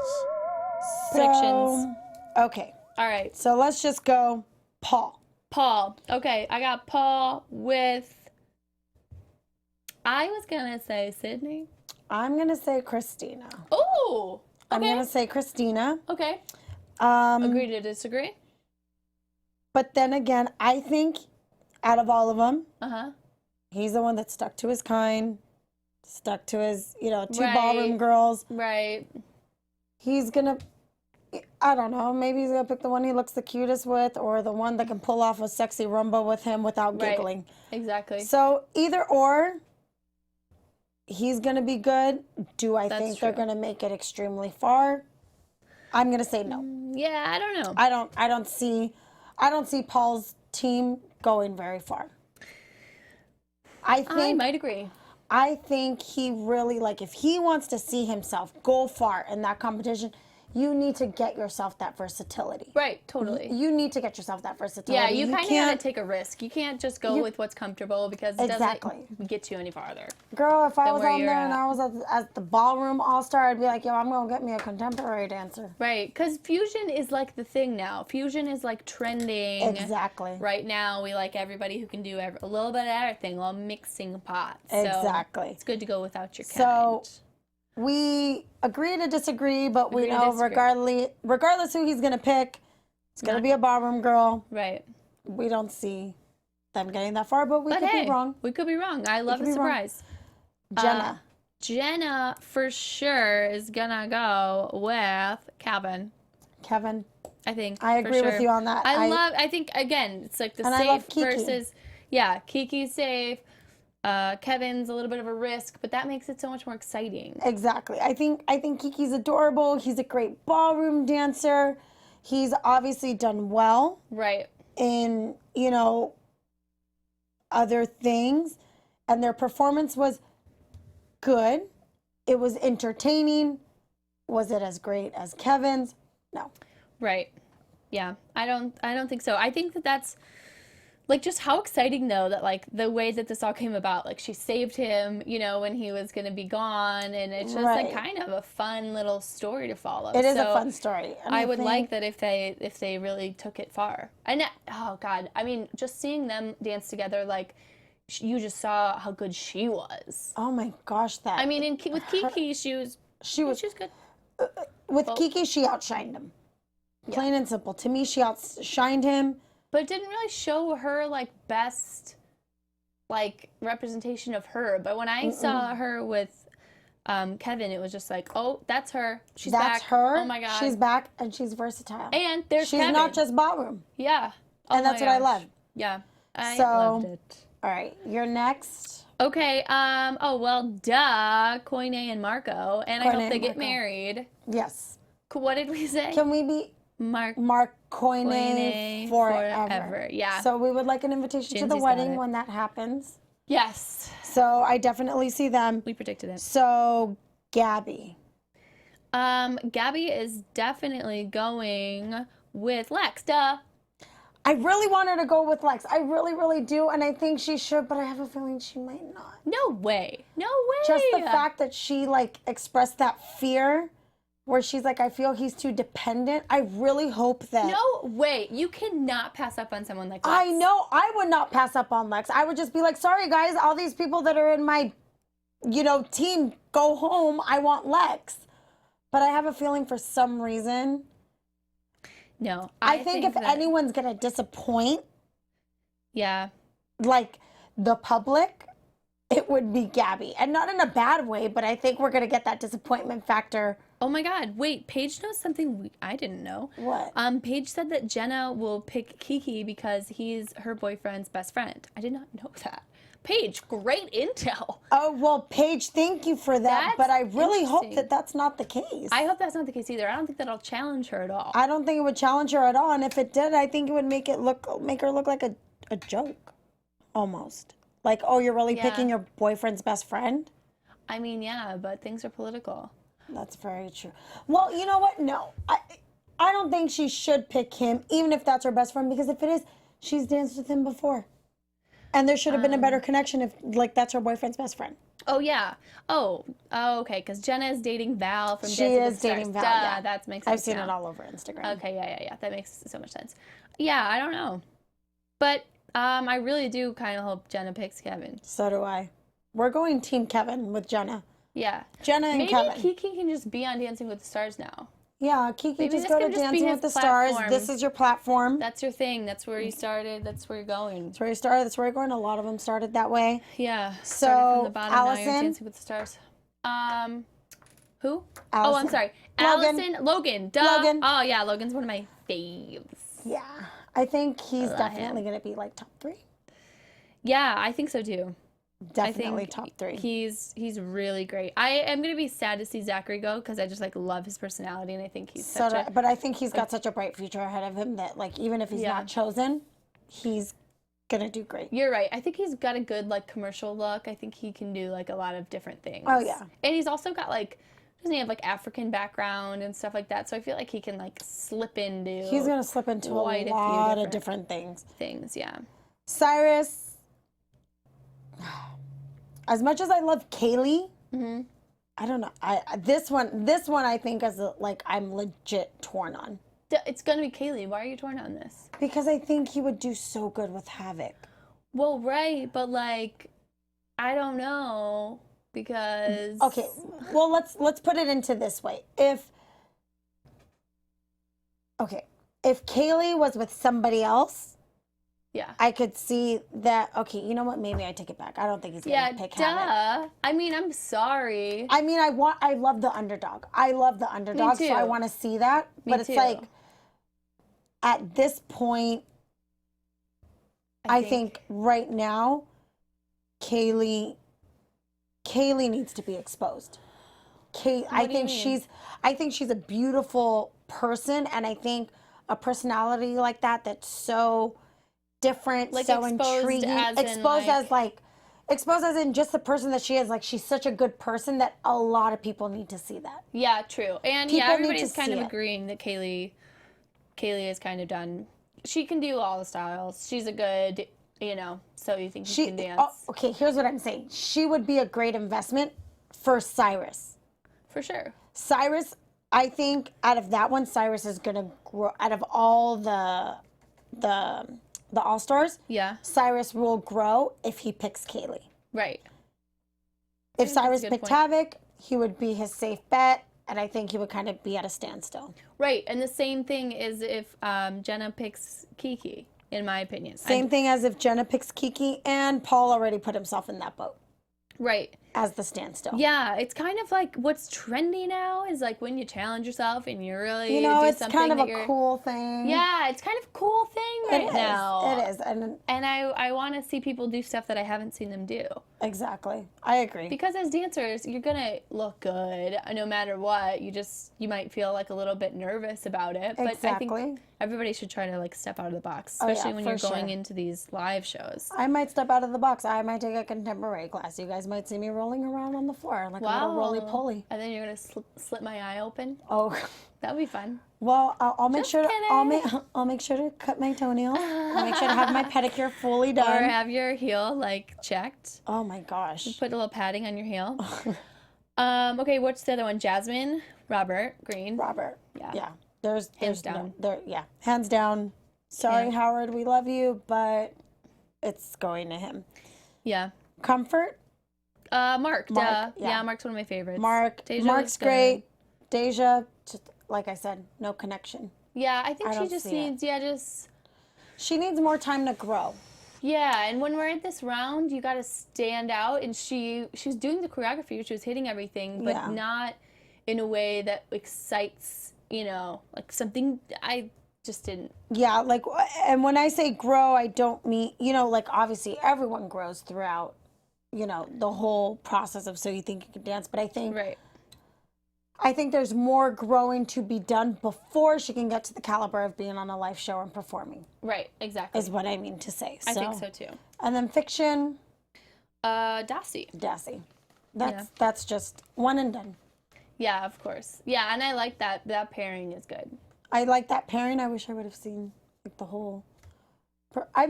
S3: Predictions.
S1: Okay,
S3: All right.
S1: so let's just go Paul.
S3: Paul. Okay, I got Paul with. I was gonna say Sydney.
S1: I'm gonna say Christina.
S3: Oh.
S1: I'm
S3: Okay.
S1: gonna say Christina.
S3: Okay.
S1: Um,
S3: Agree to disagree.
S1: But then again, I think out of all of them,
S3: Uh-huh.
S1: he's the one that stuck to his kind, stuck to his, two
S3: Right.
S1: ballroom girls.
S3: Right.
S1: He's gonna, I don't know, maybe he's gonna pick the one he looks the cutest with or the one that can pull off a sexy rumba with him without
S3: Right.
S1: giggling.
S3: Exactly.
S1: So either or, he's gonna be good. Do I
S3: That's
S1: think they're
S3: true.
S1: gonna make it extremely far? I'm gonna say no.
S3: Yeah, I don't know.
S1: I don't see Paul's team going very far. I
S3: I might agree.
S1: I think he really, if he wants to see himself go far in that competition, you need to get yourself that versatility.
S3: Right. Totally.
S1: You need to get yourself that versatility.
S3: Yeah, you kind of
S1: can't-
S3: gotta take a risk. You can't just go with what's comfortable because it
S1: Exactly.
S3: doesn't get you any farther.
S1: Girl, if I
S3: than
S1: was
S3: where
S1: on
S3: you're
S1: there and
S3: at.
S1: I was at the ballroom all-star, I'd be like, yo, I'm going to get me a contemporary dancer.
S3: Right, because fusion is like the thing now. Fusion is like trending.
S1: Exactly.
S3: Right now, we like everybody who can do a little bit of everything while mixing pots. So
S1: Exactly.
S3: it's good to go without your
S1: So,
S3: kind.
S1: We agree to disagree, but we
S3: Agree to
S1: know
S3: disagree.
S1: regardless who he's going to pick, it's going to be a ballroom girl.
S3: Right.
S1: We don't see them getting that far, but we
S3: But
S1: could
S3: hey,
S1: be wrong.
S3: we could be wrong. I love
S1: could
S3: a
S1: be wrong.
S3: surprise.
S1: Jenna.
S3: Jenna, for sure, is going to go with Kevin.
S1: Kevin.
S3: I think.
S1: I
S3: for
S1: agree with
S3: sure.
S1: you on that.
S3: I think, again, it's like the
S1: And I love
S3: safe
S1: Kiki.
S3: versus, Kiki's safe. Kevin's a little bit of a risk, but that makes it so much more exciting.
S1: Exactly. I think Kiki's adorable. He's a great ballroom dancer. He's obviously done well
S3: Right.
S1: in, other things. And their performance was good. It was entertaining. Was it as great as Kevin's? No.
S3: Right. Yeah. I don't think so. I think that's Like, just how exciting, though, that, like, the way that this all came about, like, she saved him, you know, when he was going to be gone, and it's just, like, kind of a fun little story to follow.
S1: It is a fun story. And
S3: I would like that if they really took it far. And, oh, God, I mean, just seeing them dance together, like, you just saw how good she was.
S1: Oh, my gosh,
S3: I mean, with Kiki, she was good.
S1: With Kiki, she outshined him. Plain and simple. To me, she outshined him.
S3: But it didn't really show her, like, best, like, representation of her. But when I saw her with Kevin, it was just like, oh, that's her. She's back.
S1: That's her.
S3: Oh, my God.
S1: She's back, and she's versatile.
S3: And there's
S1: She's
S3: Kevin.
S1: not just ballroom.
S3: Yeah.
S1: And that's what I love.
S3: Yeah. I loved it.
S1: All right, you're next.
S3: Okay. Oh, well, duh. Koine and Marco. And I hope they get married.
S1: Yes.
S3: What did we say?
S1: Can we be Mark Koine forever?
S3: Yeah.
S1: So we would like an invitation to the
S3: Ginsy's
S1: wedding
S3: got it.
S1: when that happens.
S3: Yes.
S1: So I definitely see them.
S3: We predicted it.
S1: So Gabby.
S3: Gabby is definitely going with Lex. Duh.
S1: I really want her to go with Lex. I really, really do. And I think she should, but I have a feeling she might not.
S3: No way. No way.
S1: Just the fact that she, like, expressed that fear where she's like, I feel he's too dependent. I really hope that.
S3: No way. You cannot pass up on someone like Lex.
S1: I know. I would not pass up on Lex. I would just be like, sorry, guys, all these people that are in my, team, go home. I want Lex. But I have a feeling for some reason.
S3: No.
S1: I think if anyone's going to disappoint, like, the public, it would be Gabby. And not in a bad way, but I think we're going to get that disappointment factor.
S3: Oh my God. Wait, Paige knows something I didn't know.
S1: What?
S3: Paige said that Jenna will pick Kiki because he's her boyfriend's best friend. I did not know that. Paige, great intel.
S1: Oh, well, Paige, thank you for that. But I really hope
S3: interesting.
S1: that that's not the case.
S3: I hope that's not the case either. I don't think that'll challenge her at all.
S1: I don't think it would challenge her at all. And if it did, I think it would make her look like a joke, almost. Like, oh, you're really picking your boyfriend's best friend?
S3: I mean, yeah, but things are political.
S1: That's very true. Well, you know what? No. I don't think she should pick him, even if that's her best friend, because if it is, she's danced with him before. And there should have been a better connection if, like, that's her boyfriend's best friend.
S3: Oh, yeah. Oh, okay, because Jenna is dating Val from
S1: She
S3: Dancing with
S1: is
S3: the
S1: dating
S3: Stars.
S1: Val, yeah.
S3: That makes sense.
S1: I've seen
S3: now.
S1: it all over Instagram.
S3: Okay, yeah. That makes so much sense. Yeah, I don't know. But I really do kind of hope Jenna picks Kevin.
S1: So do I. We're going Team Kevin with Jenna.
S3: Yeah.
S1: Jenna and Kevin.
S3: Maybe Kiki can just be on Dancing with the Stars now.
S1: Yeah, Kiki,
S3: Maybe
S1: just
S3: this
S1: go to
S3: can just be
S1: Dancing
S3: his
S1: with the Stars.
S3: platform.
S1: This is your platform.
S3: That's your thing. That's where you started. That's where you're going.
S1: That's where you started. That's where you're going. A lot of them started that way.
S3: Yeah.
S1: So,
S3: started from the bottom,
S1: Allison.
S3: now you're Dancing with the Stars. Who?
S1: Allison.
S3: Oh, I'm sorry.
S1: Logan.
S3: Logan. Duh.
S1: Logan.
S3: Oh, yeah. Logan's one of my faves.
S1: Yeah. I think he's definitely going to be like top 3.
S3: Yeah, I think so too.
S1: Definitely
S3: I think
S1: top 3.
S3: He's really great. I am gonna be sad to see Zachary go because I just like love his personality and I think he's such a.
S1: But I think he's got such a bright future ahead of him that, like, even if he's not chosen, he's gonna do great.
S3: You're right. I think he's got a good like commercial look. I think he can do like a lot of different things.
S1: Oh yeah.
S3: And he's also got like, doesn't he have like African background and stuff like that? So I feel like he can like slip into.
S1: He's gonna slip into a lot of different things.
S3: Yeah.
S1: Cyrus. As much as I love Kaylee, I don't know. This one I think is like I'm legit torn on.
S3: It's gonna be Kaylee. Why are you torn on this?
S1: Because I think he would do so good with Havoc.
S3: Well, right, but like, I don't know because.
S1: Okay, well let's put it into this way. If Kaylee was with somebody else.
S3: Yeah.
S1: I could see that. Okay, you know what? Maybe I take it back. I don't think he's gonna pick Havoc.
S3: I mean, I'm sorry.
S1: I mean, I love the underdog. I love the underdog, so I want to see that. But it's like, at this point, I think right now, Kaylee needs to be exposed. I think she's a beautiful person, and I think a personality like that that's so different, like so intriguing, exposed as in just the person that she is. Like, she's such a good person that a lot of people need to see that.
S3: Yeah, true. And
S1: people
S3: everybody's kind of agreeing that Kaylee is kind of done. She can do all the styles. She's a good you know, so you think you can dance.
S1: Okay, here's what I'm saying. She would be a great investment for Cyrus.
S3: For sure.
S1: Cyrus, I think out of that one, Cyrus is gonna grow. Out of all the All-Stars,
S3: Yeah.
S1: Cyrus will grow if he picks Kaylee.
S3: Right.
S1: If Cyrus
S3: a good
S1: picked
S3: point.
S1: Havoc, he would be his safe bet, and I think he would kind of be at a standstill.
S3: Right, and the same thing is if Jenna picks Kiki, in my opinion.
S1: Same thing as if Jenna picks Kiki, and Paul already put himself in that boat
S3: Right.
S1: as the standstill.
S3: Yeah, it's kind of like what's trendy now is like when you challenge yourself and you really
S1: You know,
S3: do
S1: it's
S3: something
S1: kind of
S3: that
S1: a
S3: you're...
S1: cool thing.
S3: Yeah, it's kind of a cool thing right now.
S1: It is. And
S3: I want to see people do stuff that I haven't seen them do.
S1: exactly. I agree.
S3: Because as dancers, you're going to look good no matter what. You might feel like a little bit nervous about it. But I
S1: Exactly.
S3: think everybody should try to like step out of the box,
S1: Oh, yeah,
S3: especially when
S1: for
S3: you're going
S1: sure.
S3: into these live shows.
S1: I might step out of the box. I might take a contemporary class. You guys might see me rolling around on the floor like a little roly-poly.
S3: And then you're going to slip my eye open.
S1: Oh,
S3: That would be fun.
S1: well, I'll make
S3: Just
S1: sure to,
S3: kidding.
S1: I'll make sure to cut my toenails. I'll make sure to have my pedicure fully
S3: Or
S1: done.
S3: have your heel like checked.
S1: Oh my gosh.
S3: Put a little padding on your heel. Okay, what's the other one? Jasmine, Robert, Green.
S1: Robert.
S3: Yeah.
S1: Yeah. There's
S3: Hands
S1: no-
S3: down.
S1: there, yeah. Hands down. Sorry,
S3: Yeah.
S1: Howard, we love you, but it's going to him.
S3: Yeah.
S1: Comfort.
S3: Mark.
S1: Mark,
S3: Duh.
S1: yeah.
S3: Yeah, Mark's one of my favorites.
S1: Mark.
S3: Deja
S1: Mark's
S3: looks good.
S1: great. Deja, just like I said, no connection.
S3: Yeah, I think
S1: I
S3: she
S1: don't
S3: just
S1: see it.
S3: needs,
S1: She needs more time to grow.
S3: Yeah, and when we're at this round, you got to stand out. And she was doing the choreography, she was hitting everything, but
S1: Yeah.
S3: not in a way that excites, like something I just didn't.
S1: Yeah, like, and when I say grow, I don't mean, like obviously everyone grows throughout, the whole process of So You Think You Can Dance. But I think
S3: Right.
S1: there's more growing to be done before she can get to the caliber of being on a live show and performing,
S3: Right, exactly.
S1: is what I mean to say.
S3: I think so too.
S1: And then fiction,
S3: Dossie.
S1: Dassy. That's just one and done.
S3: Yeah, of course. Yeah, and I like that. That pairing is good.
S1: I like that pairing. I wish I would have seen like the whole.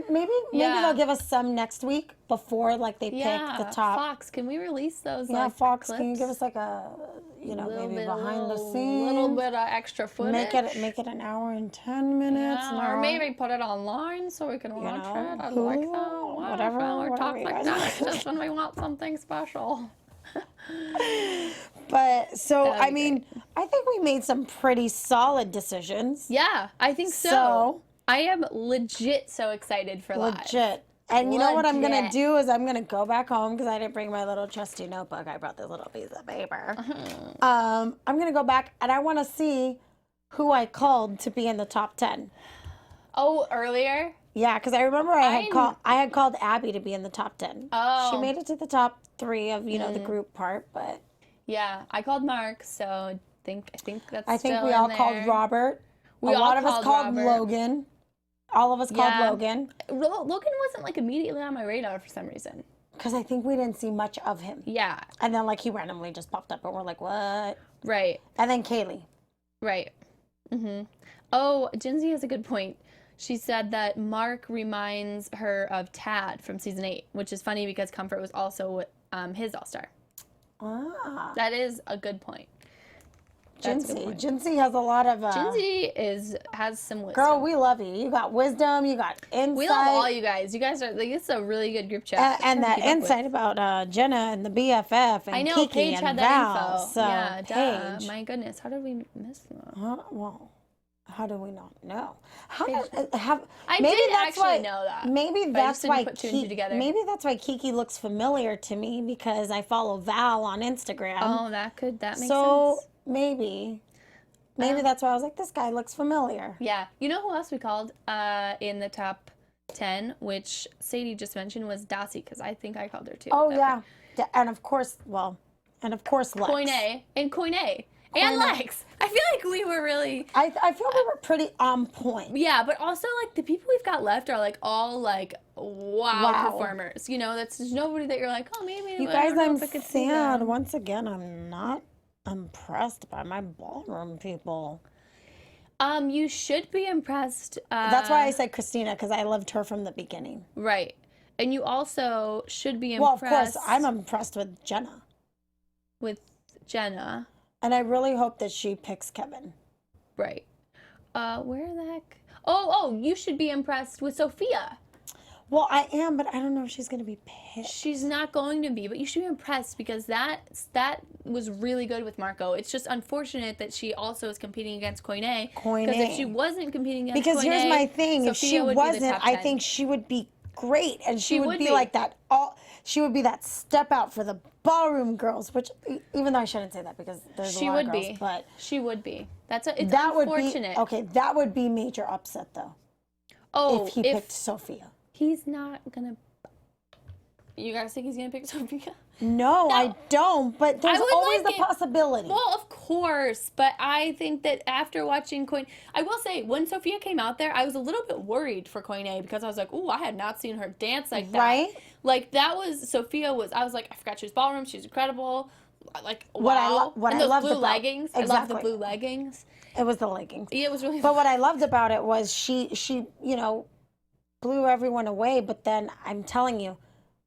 S1: Maybe
S3: Yeah.
S1: they'll give us some next week before like they pick the top.
S3: Fox, can we release those?
S1: Yeah,
S3: like,
S1: Fox,
S3: clips?
S1: can you give us like a, maybe behind the
S3: A
S1: scenes?
S3: little bit of extra footage.
S1: Make it an hour and 10 minutes.
S3: Yeah,
S1: an
S3: or
S1: hour,
S3: maybe put it online so we can watch it. I like that.
S1: Hulu,
S3: Whatever.
S1: whatever
S3: We talk
S1: you
S3: like
S1: guys
S3: that.
S1: want.
S3: It's just when we want something special.
S1: But so,
S3: That'd be
S1: I mean, I think we made some pretty solid decisions.
S3: Yeah, I think so.
S1: So-
S3: I am legit so excited for live.
S1: Legit. And you know what I'm going to
S3: Legit.
S1: do is I'm going to go back home because I didn't bring my little trusty notebook. I brought this little piece of paper. I'm going to go back and I want to see who I called to be in the top 10.
S3: Oh, earlier?
S1: Yeah, because I remember I
S3: I'm-
S1: had called Abby to be in the top 10.
S3: Oh.
S1: She made it to the top 3 of, the group part, but
S3: Yeah, I called Mark, so I think that's
S1: I think
S3: still
S1: we
S3: in
S1: all
S3: there.
S1: called Robert.
S3: We
S1: A
S3: all
S1: lot of us
S3: called
S1: called
S3: Robert.
S1: Logan. All of us called
S3: Yeah.
S1: Logan
S3: Logan wasn't like immediately on my radar for some reason.
S1: because I think we didn't see much of him.
S3: Yeah,
S1: And then like he randomly just popped up and we're like, what?
S3: right,
S1: And then Kaylee.
S3: right. Oh, Jinsey has a good point. She said that Mark reminds her of Tad from season 8, which is funny because Comfort was also his all-star.
S1: Ah.
S3: That is a good point. That's a good
S1: Jinsey.
S3: point.
S1: Jinsey has a lot of
S3: Jinsey has some wisdom.
S1: girl, we love you. You got wisdom, you got insight.
S3: We love all you guys. You guys are like, this is a really good group chat.
S1: and
S3: to
S1: that
S3: keep up with.
S1: insight about Jenna and the BFF and
S3: I know
S1: Kiki
S3: Paige
S1: and
S3: had
S1: Val.
S3: that info.
S1: So
S3: Yeah, duh.
S1: Paige.
S3: My goodness, how did we miss that?
S1: Well, how do we not know? How
S3: Paige-
S1: did, have
S3: I
S1: maybe
S3: did
S1: that's
S3: actually
S1: why,
S3: know that,
S1: Maybe
S3: but I
S1: that's
S3: just didn't
S1: why
S3: put two and two together.
S1: Maybe that's why Kiki looks familiar to me because I follow Val on Instagram.
S3: Oh, that makes
S1: so
S3: sense.
S1: maybe that's why I was like, this guy looks familiar.
S3: Yeah. You know who else we called in the top 10, which Sadie just mentioned, was Dossie, because I think I called her too.
S1: Oh
S3: That
S1: yeah, and of course, Lex.
S3: Koine. And Koine. And Lex. I feel like we were really...
S1: I feel we were pretty on point.
S3: Yeah, but also, like, the people we've got left are, like, all, like, wow. performers. There's nobody that you're like, oh, maybe...
S1: You
S3: I
S1: guys,
S3: don't know
S1: I'm
S3: if I could see
S1: sad.
S3: them.
S1: Once again, I'm not impressed by my ballroom people.
S3: You should be impressed.
S1: That's why I said Christina, because I loved her from the beginning.
S3: Right. And you also should be
S1: Well,
S3: impressed.
S1: of course, I'm impressed with Jenna.
S3: with Jenna.
S1: And I really hope that she picks Kevin.
S3: Right. Where the heck? Oh, you should be impressed with Sophia.
S1: Well, I am, but I don't know if she's going to be picked.
S3: She's not going to be, but you should be impressed because that was really good with Marco. It's just unfortunate that she also is competing against Koine. Because if she wasn't competing against
S1: Because
S3: Koine,
S1: here's my thing.
S3: Sophia
S1: If she
S3: would be the
S1: wasn't,
S3: top
S1: I
S3: 10.
S1: think she would be great. And she would be
S3: be.
S1: like that. She would be that step out for the ballroom girls, which even though I shouldn't say that because there's a lot of girls. But
S3: she would be. It's unfortunate.
S1: That would be major upset though.
S3: Oh,
S1: if he picked Sophia.
S3: He's not gonna. You guys think he's gonna pick Sophia?
S1: No, I don't. But there's always the possibility.
S3: Well, of course, but I think that after watching Koine, I will say when Sophia came out there, I was a little bit worried for Koine because I was like, "Ooh, I had not seen her dance like that."
S1: Right?
S3: Like that was Sophia was. I was like, I forgot she was ballroom. She's incredible. Like wow.
S1: What
S3: and
S1: I
S3: those
S1: loved
S3: blue
S1: about
S3: leggings.
S1: exactly.
S3: I love the blue leggings.
S1: It was the leggings.
S3: Yeah, it was really.
S1: But what I loved about it was she blew everyone away. But then I'm telling you,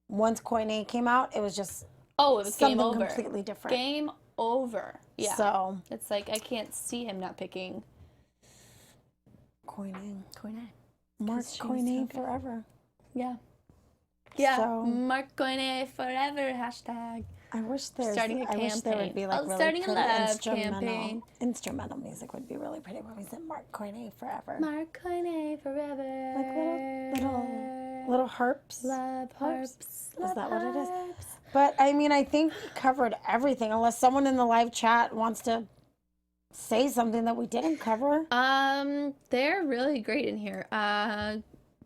S1: once Koine came out, it was just
S3: it was
S1: something
S3: game over.
S1: Completely different.
S3: Game over. Yeah.
S1: So
S3: it's like I can't see him not picking
S1: Koine.
S3: Mark
S1: Koine forever.
S3: Yeah. Yeah.
S1: So,
S3: Mark Koine forever hashtag.
S1: I wish there would be like really
S3: starting a
S1: pretty
S3: love campaign.
S1: Instrumental music would be really pretty when we said Mark Koine forever.
S3: Mark Koine forever.
S1: Like little harps.
S3: Love harps.
S1: Is that what it is? But I mean, I think we covered everything unless someone in the live chat wants to say something that we didn't cover.
S3: They're really great in here.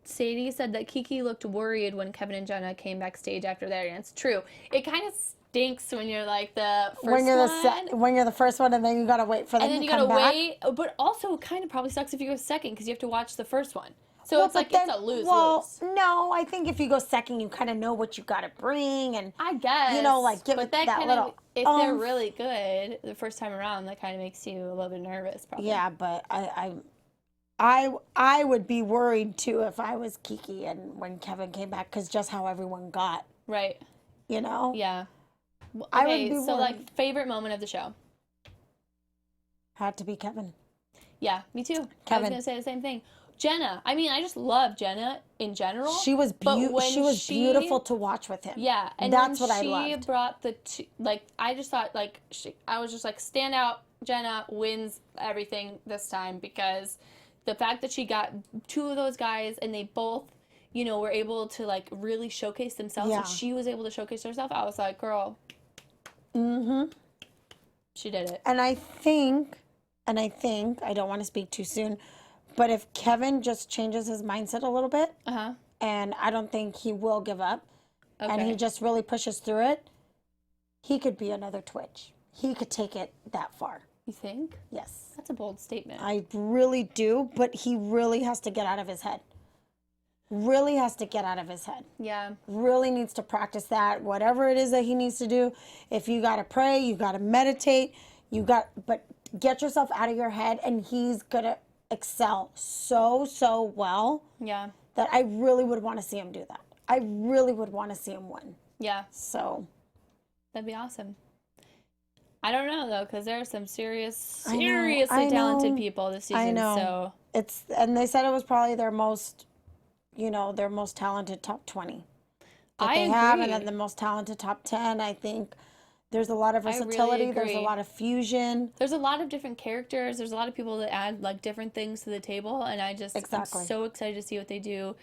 S3: Sadie said that Kiki looked worried when Kevin and Jenna came backstage after their dance. True. It kind of stinks when you're like the first
S1: when you're the first one and then you gotta wait for them to come back.
S3: And then you gotta wait. But also, it kind of probably sucks if you go second because you have to watch the first one. So it's like it's a lose-lose.
S1: Well, no, I think if you go second, you kind of know what you gotta bring, and
S3: I guess
S1: give it that little.
S3: If they're really good the first time around, that kind of makes you a little bit nervous, probably.
S1: Yeah, but I would be worried too if I was Kiki and when Kevin came back because just how everyone got.
S3: Right.
S1: Yeah.
S3: Okay,
S1: I would be
S3: so
S1: worried.
S3: like favorite moment of the show.
S1: Had to be Kevin.
S3: Yeah, me too.
S1: Kevin.
S3: I was gonna say the same thing. Jenna. I mean, I just love Jenna in general.
S1: She was beautiful to watch with him.
S3: Yeah, and
S1: that's what I
S3: loved.
S1: loved.
S3: She brought the two, I just thought I was just like stand out. Jenna wins everything this time because the fact that she got two of those guys and they both, were able to like really showcase themselves.
S1: Yeah.
S3: And she was able to showcase herself. I was like, girl.
S1: Mm-hmm.
S3: She did it.
S1: And I think, I don't want to speak too soon, but if Kevin just changes his mindset a little bit, and I don't think he will give up, and he just really pushes through it, he could be another Twitch. He could take it that far.
S3: You think?
S1: Yes.
S3: That's a bold statement.
S1: I really do, but he really has to get out of his head.
S3: Yeah.
S1: Really needs to practice that. Whatever it is that he needs to do. If you got to pray, you got to meditate, but get yourself out of your head, and he's going to excel so well.
S3: Yeah.
S1: That I really would want to see him do that. I really would want to see him win.
S3: Yeah.
S1: So.
S3: That'd be awesome. I don't know though, because there are some seriously talented people this season.
S1: I
S3: So
S1: know. And they said it was probably their most talented top 20 that they have, and then the most talented top 10. I think there's a lot of versatility.
S3: Really
S1: there's a lot of fusion.
S3: There's a lot of different characters. There's a lot of people that add like different things to the table, and I'm so excited to see what they do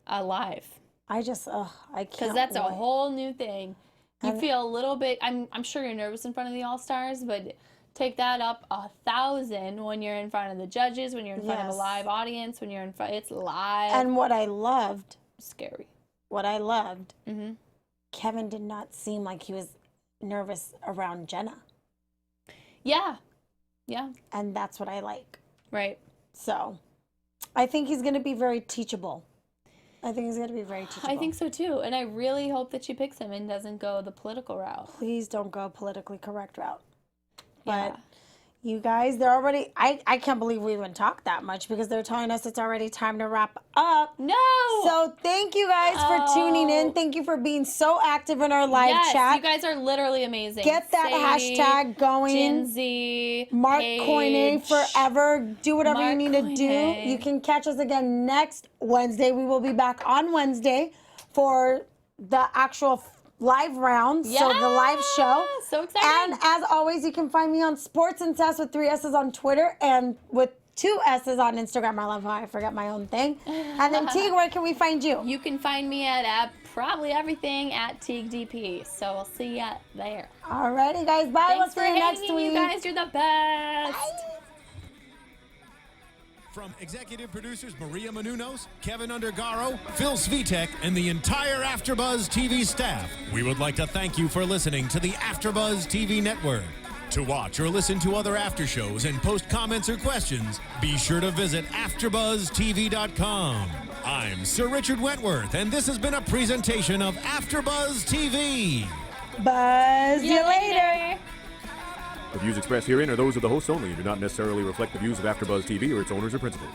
S3: live.
S1: I can't.
S3: Because that's a whole new thing. You feel a little bit. I'm sure you're nervous in front of the All Stars, but take that up 1,000 when you're in front of the judges, when you're in front of a live audience, when you're in front. It's live.
S1: And what I loved,
S3: scary.
S1: Kevin did not seem like he was nervous around Jenna.
S3: Yeah.
S1: And that's what I like.
S3: Right.
S1: So, I think he's going to be very teachable. I think
S3: so too, and I really hope that she picks him and doesn't go the political route.
S1: Please don't go politically correct route. But, You guys, they're already, I can't believe we even talked that much because they're telling us it's already time to wrap up.
S3: No!
S1: So thank you guys for tuning in. Thank you for being so active in our live chat.
S3: You guys are literally amazing.
S1: Get that
S3: Sadie,
S1: hashtag going.
S3: Jinsey,
S1: Mark
S3: Paige,
S1: Koine forever. Do whatever you
S3: Mark
S1: need to do.
S3: Koine.
S1: You can catch us again next Wednesday. We will be back on Wednesday for the actual live round, so the live show.
S3: So exciting.
S1: And as always, you can find me on Sports and Sass with 3 S's on Twitter and with 2 S's on Instagram. I love how I forget my own thing. And then Tiege, where can we find you?
S3: You can find me at probably everything at TeagueDP. So I'll see ya there.
S1: Alrighty, guys. Bye.
S3: Thanks for
S1: we'll see you next
S3: hanging,
S1: week.
S3: you guys. You're the best.
S1: Bye.
S2: From executive producers Maria Menounos, Kevin Undergaro, Phil Svitek, and the entire AfterBuzz TV staff, we would like to thank you for listening to the AfterBuzz TV network. To watch or listen to other after shows and post comments or questions, be sure to visit AfterBuzzTV.com. I'm Sir Richard Wentworth, and this has been a presentation of AfterBuzz TV.
S1: Buzz you later.
S5: The views expressed herein are those of the hosts only and do not necessarily reflect the views of AfterBuzz TV or its owners or principals.